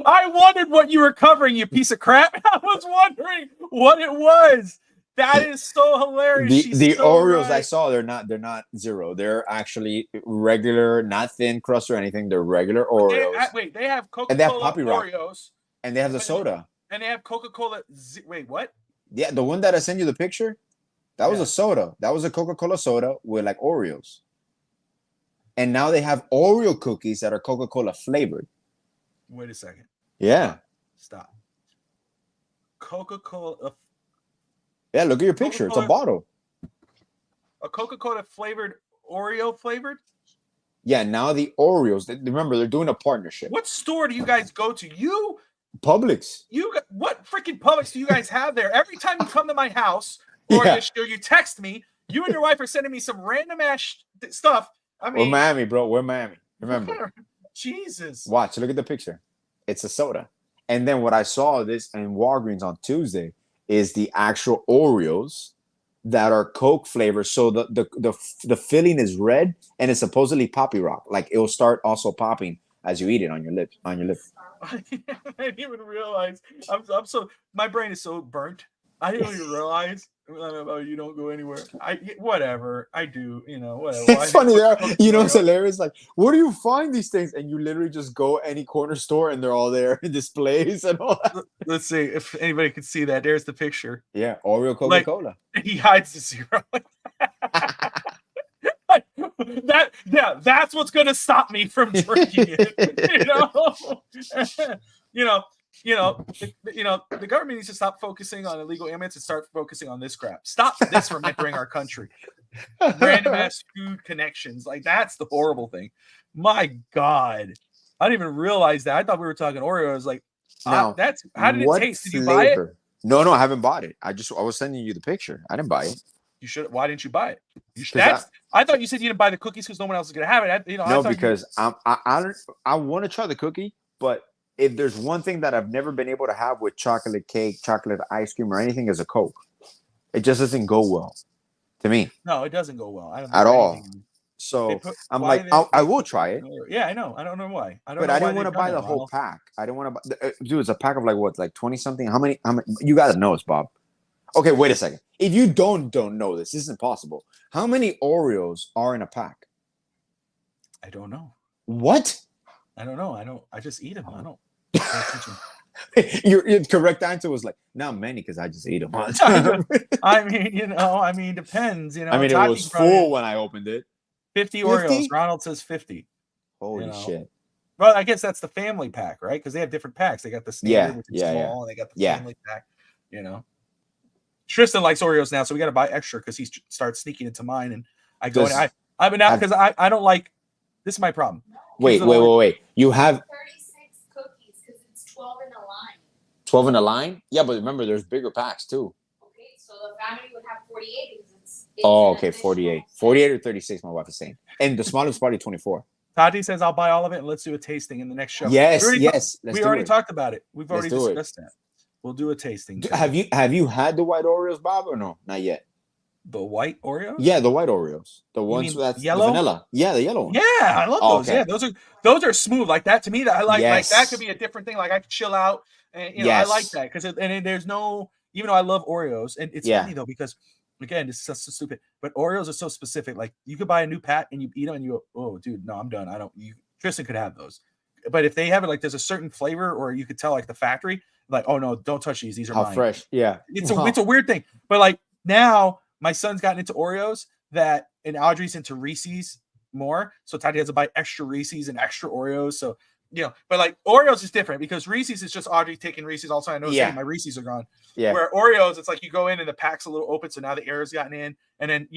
I wondered what you were covering, you piece of crap. I was wondering what it was. That is so hilarious. The Oreos I saw, they're not zero. They're actually regular, not thin crust or anything. They're regular Oreos. They have Coca-Cola and they have Poppy Oreos. Rock. And they have the soda. And they have Coca-Cola. Wait, what? Yeah, the one that I sent you the picture, that was a soda. That was a Coca-Cola soda with like Oreos. And now they have Oreo cookies that are Coca-Cola flavored. Wait a second. Yeah. Stop. Coca-Cola. Yeah, look at your picture. It's a bottle. A Coca-Cola flavored Oreo flavored? Yeah, now the Oreos. Remember, they're doing a partnership. What store do you guys go to? Publix. What freaking Publix do you guys have there? Every time you come to my house or you text me, you and your wife are sending me some random ass stuff. I mean, we're Miami, bro. We're Miami. Remember. Jesus. Watch. Look at the picture. It's a soda. And then what I saw this in Walgreens on Tuesday is the actual Oreos that are Coke flavor. So the filling is red and it's supposedly poppy rock. Like it will start also popping as you eat it on your lips. I didn't even realize. My brain is so burnt. I didn't even realize. You don't go anywhere. Whatever. I do. Whatever. It's funny there. It's hilarious. Like, where do you find these things? And you literally just go any corner store and they're all there in displays and all that. Let's see if anybody can see that. There's the picture. Yeah, Oreo Coca-Cola. Like, he hides the zero. That's what's gonna stop me from drinking it. The government needs to stop focusing on illegal immigrants and start focusing on this crap. Stop this from entering our country. Random ass food connections. Like, that's the horrible thing. My God. I didn't even realize that. I thought we were talking Oreos. Like, how did it taste? Did you buy it? No, I haven't bought it. I was sending you the picture. I didn't buy it. You should. Why didn't you buy it? I thought you said you didn't buy the cookies because no one else is gonna have it. Because I want to try the cookie, but if there's one thing that I've never been able to have with chocolate cake, chocolate ice cream, or anything, is a Coke. It just doesn't go well to me. No, it doesn't go well. At all. So I'm like, I will try it. Yeah, I know. I don't know why. I didn't want to buy the whole pack. I didn't want to buy. Dude, it's a pack of like 20 something. How many? You gotta know this, Bob. Okay, wait a second. If you don't know this is impossible. How many Oreos are in a pack? I don't know. What? I don't know. I just eat them. I don't. Your correct answer was like, not many, because I just eat them all the time. Depends. It was full when I opened it. 50 Oreos. Ronald says 50. Holy shit. Well, I guess that's the family pack, right? Because they have different packs. They got the standard, which is small, and they got the family pack. Tristan likes Oreos now, so we got to buy extra because he starts sneaking into mine, and I go. I've been out because I don't like. This is my problem. Wait. You have 36 cookies because it's 12 in a line. 12 in a line? Yeah, but remember, there's bigger packs too. Okay, so the family would have 48 because it's. Okay, 48. 48 or 36, my wife is saying. And the smallest party, 24. Tati says, I'll buy all of it and let's do a tasting in the next show. Yes. We already talked about it. We've already discussed that. We'll do a tasting. Have you had the white Oreos, Bob, or no? Not yet. The white Oreos? Yeah, the white Oreos. The ones that's yellow? The vanilla. Yeah, the yellow one. Yeah, I love those. Okay. Yeah, those are smooth. Like that to me, that I like. Yes. Like that could be a different thing. Like I could chill out, and I like that because there's no. Even though I love Oreos, and it's funny though because again, this is so stupid, but Oreos are so specific. Like you could buy a new pack and you eat them and you go, oh, dude, no, I'm done. I don't. Tristan could have those, but if they have it, like there's a certain flavor, or you could tell like the factory, like, oh no, don't touch these. These are mine. Fresh. Yeah, it's a weird thing, but like now. My son's gotten into Oreos and Audrey's into Reese's more. So Tati has to buy extra Reese's and extra Oreos. So, but like Oreos is different because Reese's is just Audrey taking Reese's. Also, I know my Reese's are gone. Yeah. Where Oreos, it's like you go in and the pack's a little open. So now the air has gotten in. And then,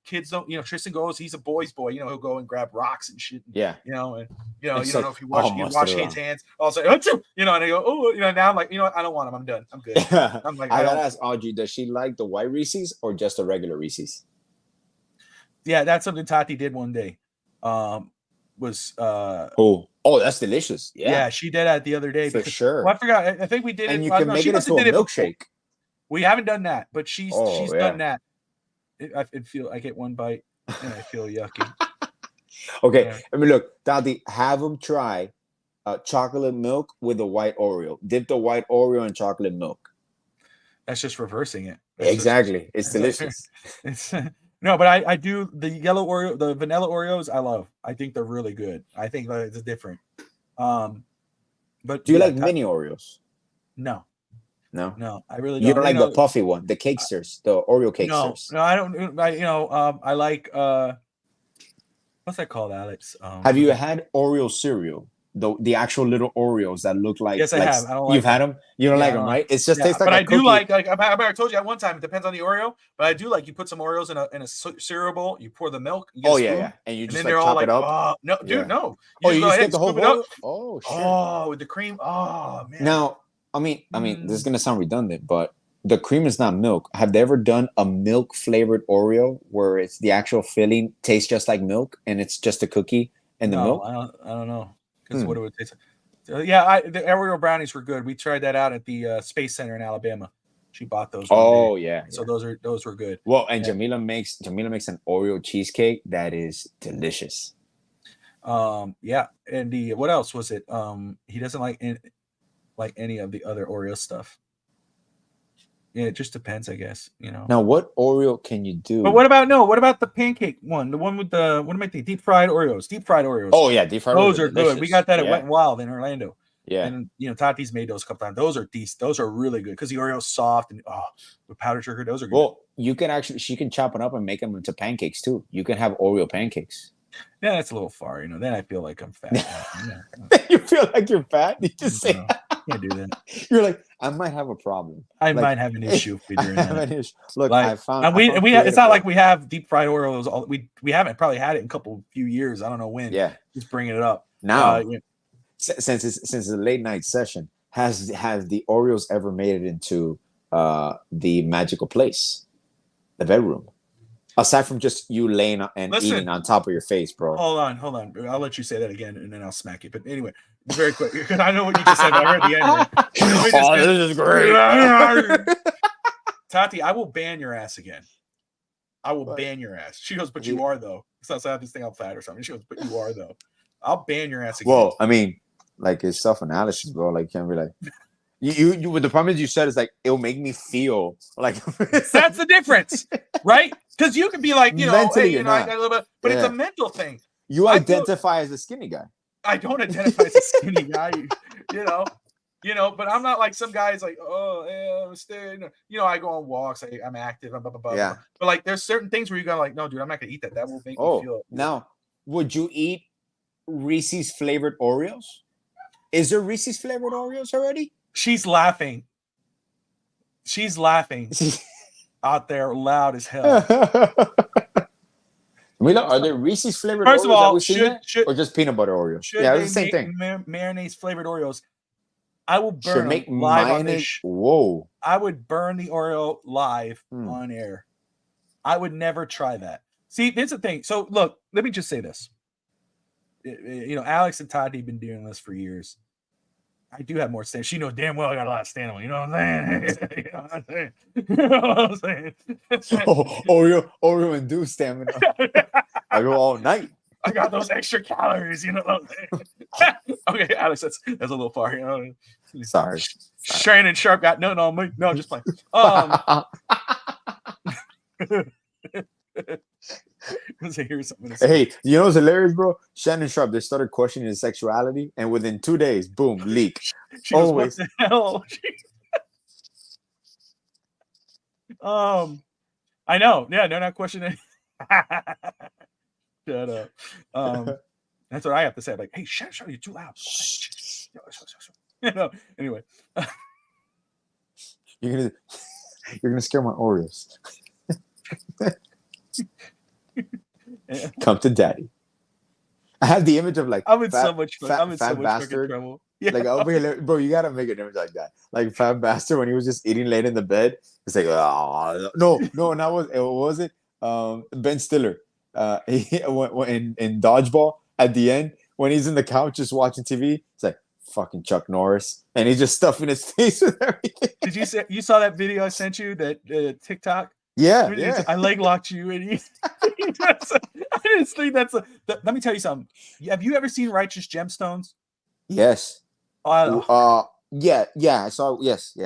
kids don't, Tristan goes, he's a boy's boy, he'll go and grab rocks and shit. Yeah. You don't know if you wash his hands. Also, and I go, now I'm like, I don't want them. I'm done. I'm good. I'm like, I gotta ask Audrey, does she like the white Reese's or just the regular Reese's? Yeah, that's something Tati did one day. Oh, that's delicious. Yeah, she did that the other day. For sure. Well, I forgot. I think we did it. And you can make it into a milkshake. We haven't done that, but she's done that. I get one bite and I feel yucky. Okay, I mean, look, Tati, have them try chocolate milk with a white Oreo. Dip the white Oreo in chocolate milk. That's just reversing it. Exactly. It's delicious. No, but I do the yellow Oreo, the vanilla Oreos. I love. I think they're really good. I think that it's different. But do you like mini Oreos? No, No, I really you don't. don't like the puffy one, the cakesters, the Oreo cakesters. No, I don't. I like what's that called, Alex? Have you had Oreo cereal? The actual little Oreos that look like Yes, I have. I don't like you've had them. You don't Yeah, I like don't them, like- right? It's just Yeah, tastes like but a I do cookie. like I told you at one time. It depends on the Oreo, but I do like you put some Oreos in a cereal bowl. You pour the milk. You get Oh a yeah, spoon, yeah, and you and just then like they're all chop like, it up. oh no, Yeah. dude, no. Oh, you go just ahead, get the whole scoop it up. Oreo. Oh shit. Oh, with the cream. Oh man. Now, I mean, this is gonna sound redundant, but the cream is not milk. Have they ever done a milk flavored Oreo where it's the actual filling tastes just like milk and it's just a cookie and the milk? I don't know. Because what it would taste like. Yeah, the Oreo brownies were good. We tried that out at the Space Center in Alabama. She bought those. Oh yeah. So those were good. Well, and Jamila makes an Oreo cheesecake that is delicious. Yeah, and what else was it? He doesn't like any of the other Oreo stuff. Yeah, it just depends, I guess. Now, what Oreo can you do? But what about the pancake one? The one with the what am I thinking? Deep fried Oreos. Oh yeah, deep fried. Those are good. We got that at Yeah. Wet n Wild in Orlando. Yeah. And Tati's made those a couple times. Those are decent. Those are really good because the Oreo's soft and with powdered sugar. Those are good. Well, she can chop it up and make them into pancakes too. You can have Oreo pancakes. Yeah, that's a little far. Then I feel like I'm fat. You feel like you're fat? You just say can't do that. You're like, I might have a problem. I might have an issue figuring that. Look, I found. And we it's not like we have deep fried Oreos. We haven't probably had it in a few years. I don't know when. Yeah, just bringing it up now. Since the late night session, has the Oreos ever made it into the magical place, the bedroom? Aside from just you laying and eating on top of your face, bro. Hold on. I'll let you say that again, and then I'll smack you. But anyway, very quick, because I know what you just said. But I heard the end. Oh, this is great. Tati, I will ban your ass again. I will ban your ass. She goes, but you are though. It's not so this thing I'm fat or something. She goes, but you are though. I'll ban your ass again. Well, I mean, like it's self-analysis, bro. Like, you can't be like. You the problem is you said is like it'll make me feel like that's the difference, right? Because you can be like, mentally, hey, I got a little bit, but it's a mental thing. You identify as a skinny guy. I don't identify as a skinny guy, but I'm not like some guys like, oh, yeah, I'm still, I go on walks, I'm active, blah, blah, blah. Yeah. But like, there's certain things where you go like, no, dude, I'm not gonna eat that. That will make me feel. Now, would you eat Reese's flavored Oreos? Is there Reese's flavored Oreos already? She's laughing. Out there loud as hell. Are there Reese's flavored First Oreos of all, or just peanut butter Oreos? Yeah, it's the same thing. Mayonnaise flavored Oreos. I will burn make them live mayonnaise. On this. Whoa! I would burn the Oreo live on air. I would never try that. See, here's the thing. So look, let me just say this. Alex and Tati have been doing this for years. I do have more stamina. She knows damn well I got a lot of stamina. You know what I'm saying? You know what I'm saying? Oreo induced stamina. I go all night. I got those extra calories. You know what I'm saying? Okay, Alex, that's a little far. Sorry. Shannon Sharp got no, just playing. Hey, you know what's hilarious, bro? Shannon Sharp, they started questioning his sexuality, and within 2 days, boom, leak. She always. What the hell? I know. Yeah, they're not questioning. Shut up. That's what I have to say. Like, hey, Shannon Sharp, you're too loud. Anyway. You're gonna scare my Oreos. Come to daddy. I have the image of like I'm in so much bastard. trouble. Yeah. Like over here, bro, you gotta make an image like that. Like fat bastard when he was just eating late in the bed. It's like, oh no, and was it? Ben Stiller. He went in Dodgeball at the end when he's in the couch just watching TV. It's like fucking Chuck Norris, and he's just stuffing his face with everything. Did you saw that video I sent you, that TikTok? Yeah. I leg locked you, and I just think let me tell you something. Have you ever seen Righteous Gemstones? Yes. Yeah. I saw. Yes.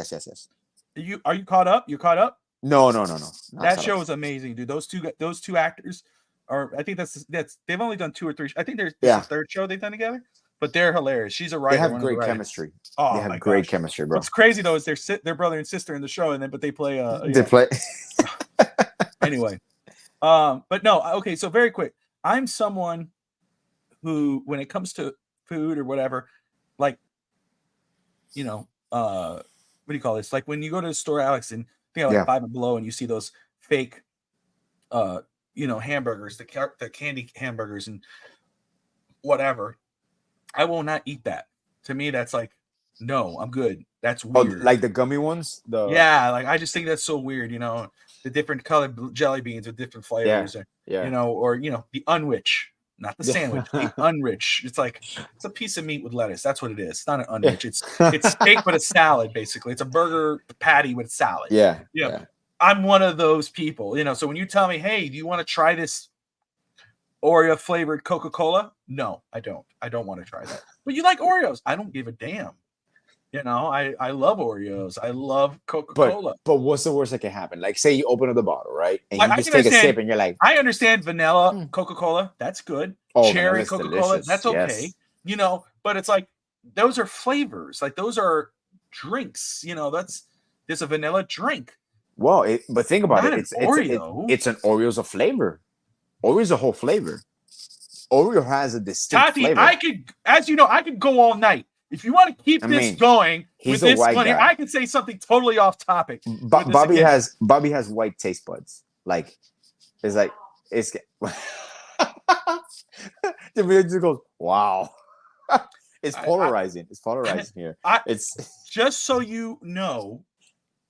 Are you caught up? You're caught up? No. That show is amazing, dude. Those two actors are. I think that's they've only done 2 or 3. I think there's a third show they've done together. but they're hilarious. She's a writer. They have one of the great writers. chemistry. Oh, They have my great gosh. chemistry, bro. What's crazy though is they're brother and sister in the show, and then but they play. They play. Anyway, but no, okay. So very quick, I'm someone who, when it comes to food or whatever, like, you know, what do you call this? Like when you go to the store, Alex, and you know, like Five and Below, and you see those fake, you know, hamburgers, the candy hamburgers and whatever. I will not eat that. To me, that's like, no, I'm good. That's weird. Oh, like the gummy ones? Yeah, like I just think that's so weird, you know, the different colored jelly beans with different flavors, you know, or you know, the unrich, not the sandwich, the unrich. It's like it's a piece of meat with lettuce. That's what it is. It's not an unrich. It's steak with a salad, basically. It's a burger patty with salad. Yeah. I'm one of those people, you know. So when you tell me, hey, do you want to try this Oreo flavored Coca-Cola? No, I don't. I don't want to try that. But you like Oreos? I don't give a damn. You know, I love Oreos. I love Coca-Cola. But what's the worst that can happen? Like, say you open up the bottle, right? And Like, you just take a sip and you're like, I understand vanilla Coca-Cola. That's good. Oh, cherry Coca-Cola. Delicious. That's okay. Yes. You know, but it's like, those are flavors. Like, those are drinks. You know, there's a vanilla drink. Well, but think about Not it. an Oreo. It's an Oreo's a flavor. Oreo's a whole flavor. Oreo has a distinct flavor. I could, as you know, I could go all night. If you want to keep this going with this one here, I could say something totally off topic. Bobby has white taste buds. Like, it's like it's. The video just goes, wow. It's polarizing. It's polarizing here. It's just so you know,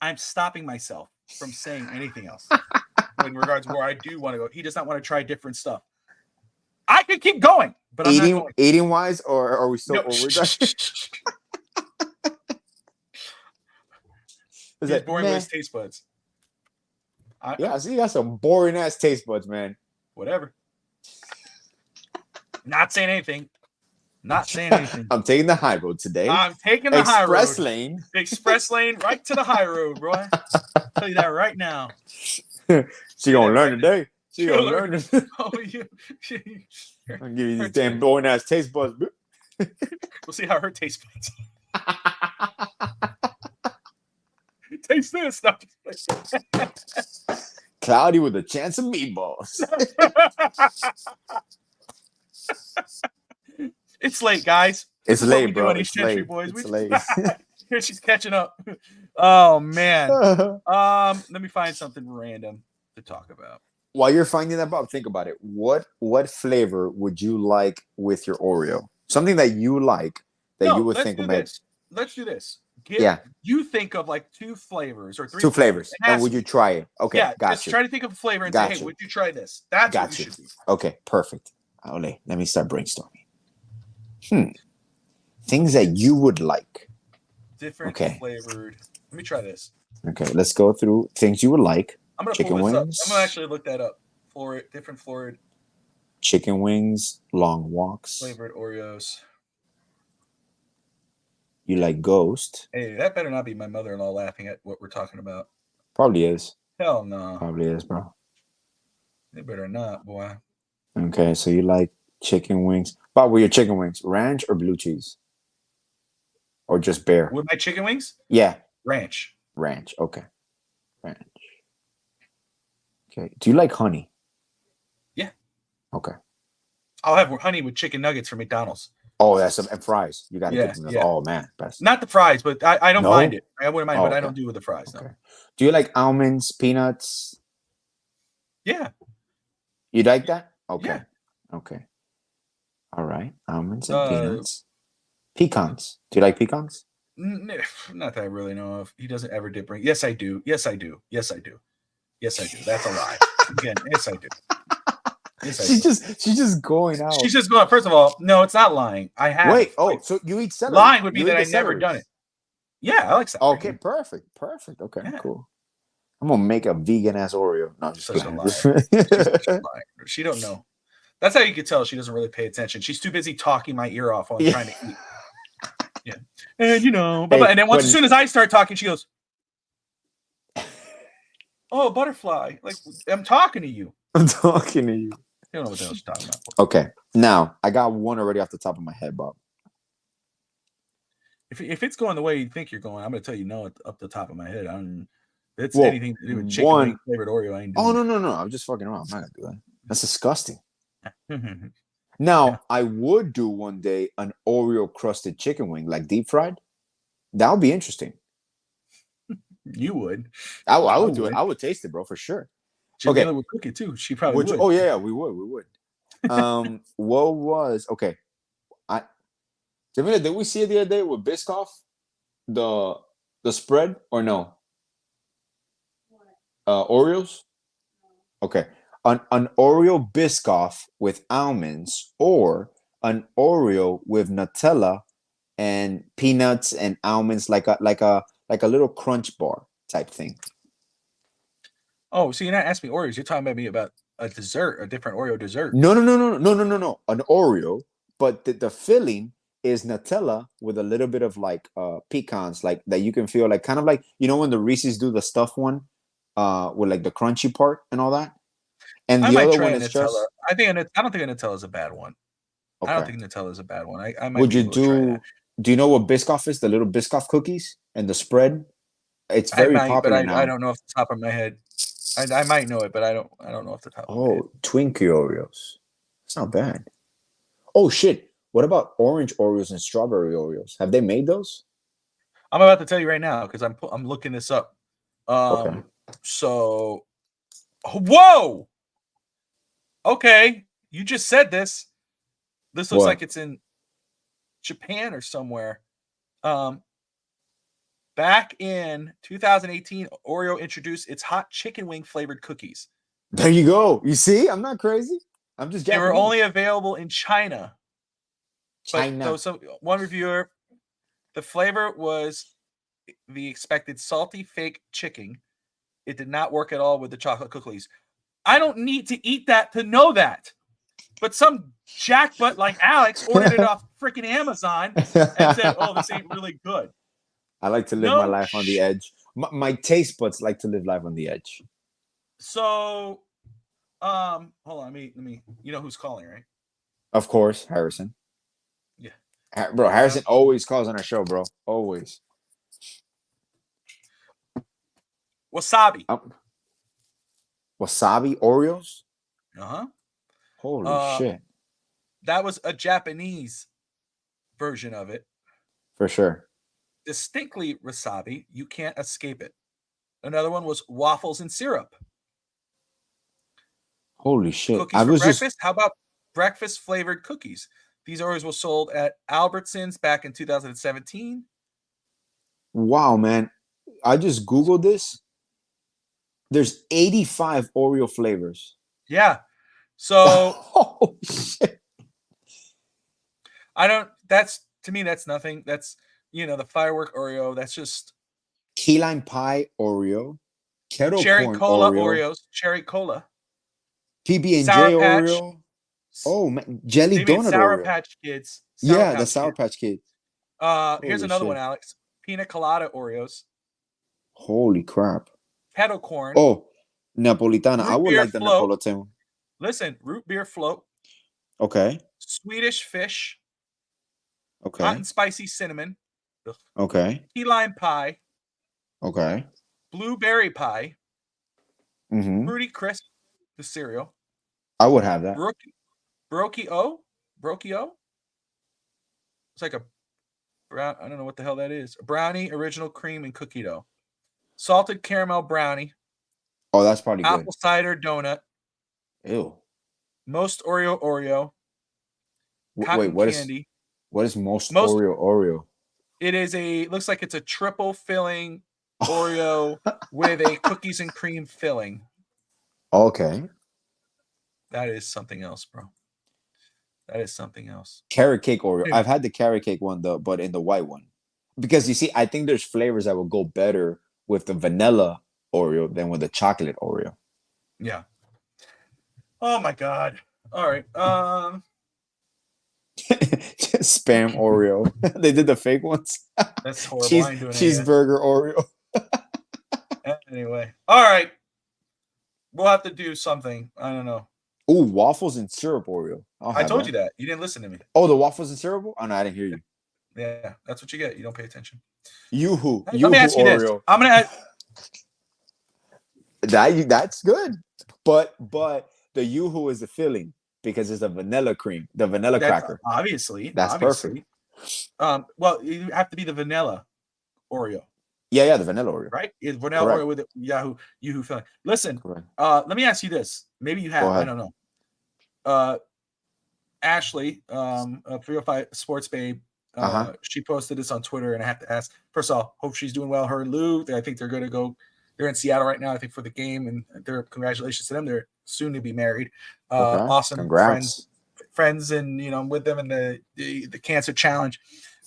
I'm stopping myself from saying anything else in regards to where I do want to go. He does not want to try different stuff. I could keep going, but eating wise, or are we still over? He's boring with his taste buds. I see. You got some boring ass taste buds, man. Whatever. Not saying anything. Not saying anything. I'm taking the high road today. I'm taking the high road. Express lane. Express lane, right to the high road, bro. I'll tell you that right now. She gonna learn today. She gonna learn today. Oh, I'll give you these damn boring ass taste buds. We'll see how her taste buds. Taste this. No, Cloudy with a chance of meatballs. It's late, guys. It's late, bro. It's late. Boys. It's late. Here she's catching up. Oh man. Let me find something random to talk about. While you're finding that, Bob, think about it. What flavor would you like with your Oreo? Something that you like that you would think would make. Let's do this. You think of like two flavors or three. Two flavors. And would you try it? Okay, yeah, got just you. try to think of a flavor and say, hey, would you try this? That's what you should do. Okay, perfect. Ole, let me start brainstorming. Things that you would like. Different flavored. Let me try this. Okay, let's go through things you would like. I'm gonna chicken pull this wings. up. I'm gonna actually look that up. Different flavored. Chicken wings, long walks. Flavored Oreos. You like Ghost. Hey, that better not be my mother-in-law laughing at what we're talking about. Probably is. Hell no. Probably is, bro. It better not, boy. Okay, so you like chicken wings. Bob, with your chicken wings, ranch or blue cheese? Or just bare? With my chicken wings? Yeah. Ranch. Ranch, okay. Ranch. Okay. Do you like honey? Yeah. Okay. I'll have honey with chicken nuggets from McDonald's. Oh, that's and fries. You got to get them. Yeah. Oh, man. Best. Not the fries, but I don't mind it. I wouldn't mind, but I don't do with the fries. Okay. No. Do you like almonds, peanuts? Yeah. You like that? Okay. Yeah. Okay. All right. Almonds and peanuts. Pecans. Do you like pecans? Not that I really know of. He doesn't ever dip ring. Yes, I do. Yes, I do. Yes, I do. Yes, I do. That's a lie. Again, yes, I do. Yes, I do. She's just going out. She's just going. First of all, no, it's not lying. I have. Wait. Oh, so you eat celery? Lying would be that I never done it. Yeah, I like celery. Okay, perfect. Okay, cool. I'm gonna make a vegan ass Oreo. No, just such a liar. She don't know. That's how you could tell she doesn't really pay attention. She's too busy talking my ear off while I'm trying to eat. Yeah, and you know, and then as soon as I start talking, she goes, "Oh, butterfly!" Like I'm talking to you. I'm talking to you. You don't know what the hell she's talking about. Okay, now I got one already off the top of my head, Bob. If it's going the way you think you're going, I'm gonna tell you no up the top of my head. It's Well, anything to do with chicken wing flavored Oreo. I ain't doing. Oh no! I'm just fucking around. I'm not gonna do that. That's disgusting. it. Now I would do one day an Oreo crusted chicken wing, like deep fried. That would be interesting. You would. I would do it. I would taste it, bro, for sure. Jamila would cook it too. She probably would. Oh yeah, we would. What was okay? Jamila, did we see it the other day with Biscoff? The spread or no? Oreos. Okay, an Oreo Biscoff with almonds or an Oreo with Nutella and peanuts and almonds, like a little crunch bar type thing. Oh, so you're not asking me Oreos. You're talking about me about a dessert, a different Oreo dessert. No. An Oreo, but the filling is Nutella with a little bit of like pecans, like that you can feel like kind of like, you know, when the Reese's do the stuffed one with like the crunchy part and all that. And the other one is just. I don't think a Nutella is a bad one. Okay. I don't think Nutella is a bad one. I might. Would you do? Do you know what Biscoff is? The little Biscoff cookies and the spread. It's very popular now. I don't know off the top of my head. I might know it, but I don't know off the top of my head. Twinkie Oreos. It's not bad. Oh shit! What about orange Oreos and strawberry Oreos? Have they made those? I'm about to tell you right now because I'm looking this up. Okay. So, whoa. Okay, you just said this. This looks like it's in Japan or somewhere. Back in 2018, Oreo introduced its hot chicken wing flavored cookies. There you go. You see, I'm not crazy. I'm just. They were only available in China. China. So one reviewer, the flavor was the expected salty fake chicken. It did not work at all with the chocolate cookies. I don't need to eat that to know that. But some jackbutt like Alex ordered it off freaking Amazon and said, "Oh, this ain't really good." I like to live my life on the edge. My taste buds like to live life on the edge. So, hold on. Let me. You know who's calling, right? Of course, Harrison. Yeah, bro. Harrison always calls on our show, bro. Always. Wasabi. Wasabi Oreos. Holy shit. That was a Japanese version of it. For sure. Distinctly wasabi. You can't escape it. Another one was waffles and syrup. Holy shit. Cookies for breakfast? How about breakfast flavored cookies? These Oreos were sold at Albertsons back in 2017. Wow, man. I just Googled this. There's 85 Oreo flavors. Yeah. So oh shit. To me, that's nothing. That's, the firework Oreo. That's just key lime pie Oreo. Kettle cherry corn cola Oreo. Oreos. Cherry cola. PB&J Oreo. Oh man, jelly donut Sour Oreo. Patch Kids. The Sour Patch Kids. Here's another one, Alex. Pina colada Oreos. Holy crap. Kettle corn. Oh, Napolitana. I would like the Napolitano. Listen, root beer float. Okay. Swedish fish. Okay. Hot and spicy cinnamon. Okay. Key lime pie. Okay. Blueberry pie. Mm-hmm. Fruity Crisp, the cereal. I would have that. Brocchio. It's like a brown. I don't know what the hell that is. A brownie, original cream, and cookie dough. Salted caramel brownie. Oh, that's probably good. Apple cider donut. Ew. Most Oreo. Wait, what candy. What is most Oreo? It looks like it's a triple filling Oreo with a cookies and cream filling. Okay. That is something else, bro. That is something else. Carrot cake Oreo. I've had the carrot cake one though, but in the white one. Because you see, I think there's flavors that would go better with the vanilla Oreo than with the chocolate Oreo. Yeah. Oh my God. All right. Spam Oreo. They did the fake ones. That's horrible. Cheeseburger Oreo. Anyway. All right. We'll have to do something. I don't know. Ooh, waffles and syrup Oreo. I told you that. You didn't listen to me. Oh, the waffles and syrup? Oh, no, I didn't hear you. Yeah, that's what you get. You don't pay attention. Yoo-hoo. Let me ask you this. Oreo. I'm gonna add That's good. But the Yoo-hoo is the filling because it's a vanilla cream, the vanilla cracker. Obviously. Perfect. Well, you have to be the vanilla Oreo. Yeah, the vanilla Oreo. Right? It's vanilla Correct. Oreo with Yoo-hoo filling. Listen, Correct. let me ask you this. Maybe you have. I don't know. Ashley, 305 Sports Babe, she posted this on Twitter, and I have to ask. First of all, hope she's doing well. Her and Lou, I think they're going to go. They're in Seattle right now, I think, for the game, and congratulations to them. They're soon to be married. Awesome. Congrats. Friends, and I'm with them in the cancer challenge.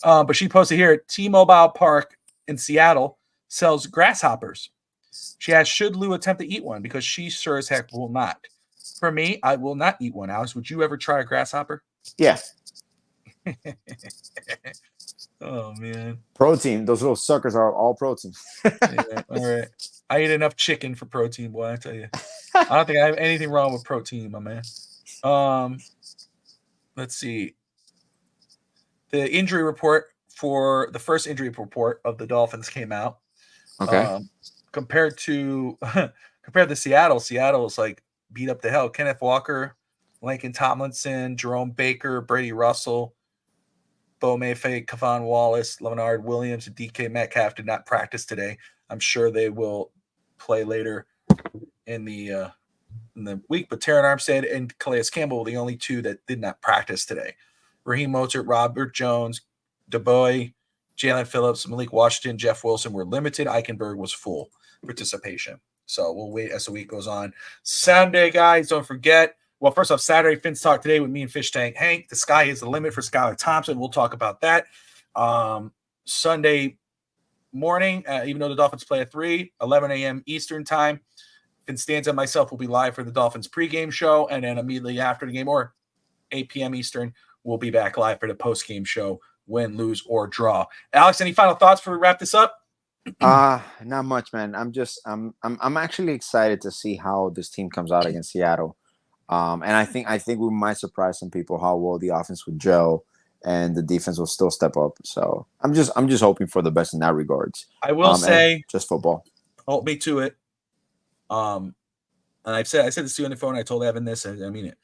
But she posted here, T-Mobile Park in Seattle sells grasshoppers. She asked, should Lou attempt to eat one? Because she sure as heck will not. For me, I will not eat one. Alex, would you ever try a grasshopper? Yeah. Oh, man. Protein. Those little suckers are all protein. Yeah, all right. I eat enough chicken for protein, boy, I tell you. I don't think I have anything wrong with protein, my man. Let's see. The injury report for the first injury report of the Dolphins came out. Okay. Compared to Seattle is like beat up to hell. Kenneth Walker, Lincoln Tomlinson, Jerome Baker, Brady Russell, Bo Mayfair, Kevon Wallace, Leonard Williams, and DK Metcalf did not practice today. I'm sure they will play later in the week. But Terran Armstead and Calais Campbell were the only two that did not practice today. Raheem Mostert, Robert Jones, DeBoy, Jalen Phillips, Malik Washington, Jeff Wilson were limited. Eichenberg was full participation. So we'll wait as the week goes on. Sunday, guys, don't forget. Well, first off, Saturday, Fins Talk today with me and Fish Tank Hank. The sky is the limit for Skylar Thompson. We'll talk about that. Sunday morning, even though the Dolphins play at 11 a.m. Eastern time, Finstanza and myself will be live for the Dolphins pregame show. And then immediately after the game, or 8 p.m. Eastern, we'll be back live for the postgame show, win, lose, or draw. Alex, any final thoughts before we wrap this up? Not much, man. I'm actually excited to see how this team comes out against Seattle. And I think we might surprise some people how well the offense would gel and the defense will still step up. So I'm just hoping for the best in that regards. I will say, just football. Hold me to it. And I said this to you on the phone. I told Evan this, and I mean it.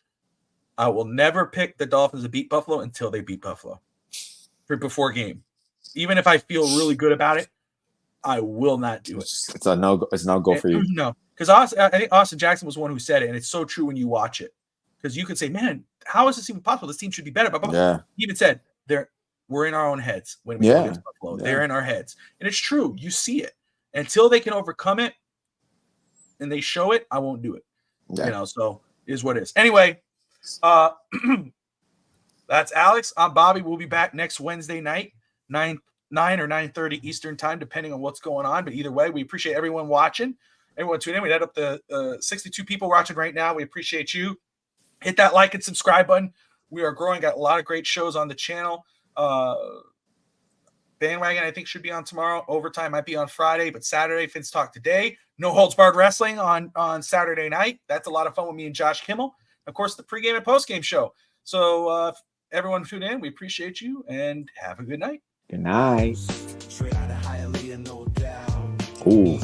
I will never pick the Dolphins to beat Buffalo until they beat Buffalo before game. Even if I feel really good about it, I will not do it. It's a no go. It's no go for you. No, because I think Austin Jackson was one who said it, and it's so true when you watch it. Because you could say, "Man, how is this even possible? This team should be better." But yeah. He even said, "We're in our own heads when we go against Buffalo. Yeah. They're in our heads," and it's true. You see it until they can overcome it, and they show it. I won't do it. Yeah. So it is what it is. Anyway, that's Alex. I'm Bobby. We'll be back next Wednesday night, 9 or 9:30 Eastern time, depending on what's going on. But either way, we appreciate everyone watching. Everyone tuning in. We had up the 62 people watching right now. We appreciate you. Hit that like and subscribe button. We are growing. Got a lot of great shows on the channel. Bandwagon, I think, should be on tomorrow. Overtime might be on Friday, but Saturday, Fins Talk today. No Holds Barred Wrestling on Saturday night. That's a lot of fun with me and Josh Kimmel. Of course, the pregame and postgame show. So everyone tune in. We appreciate you, and have a good night. Good night. Straight out of Hialeah, no doubt. Ooh.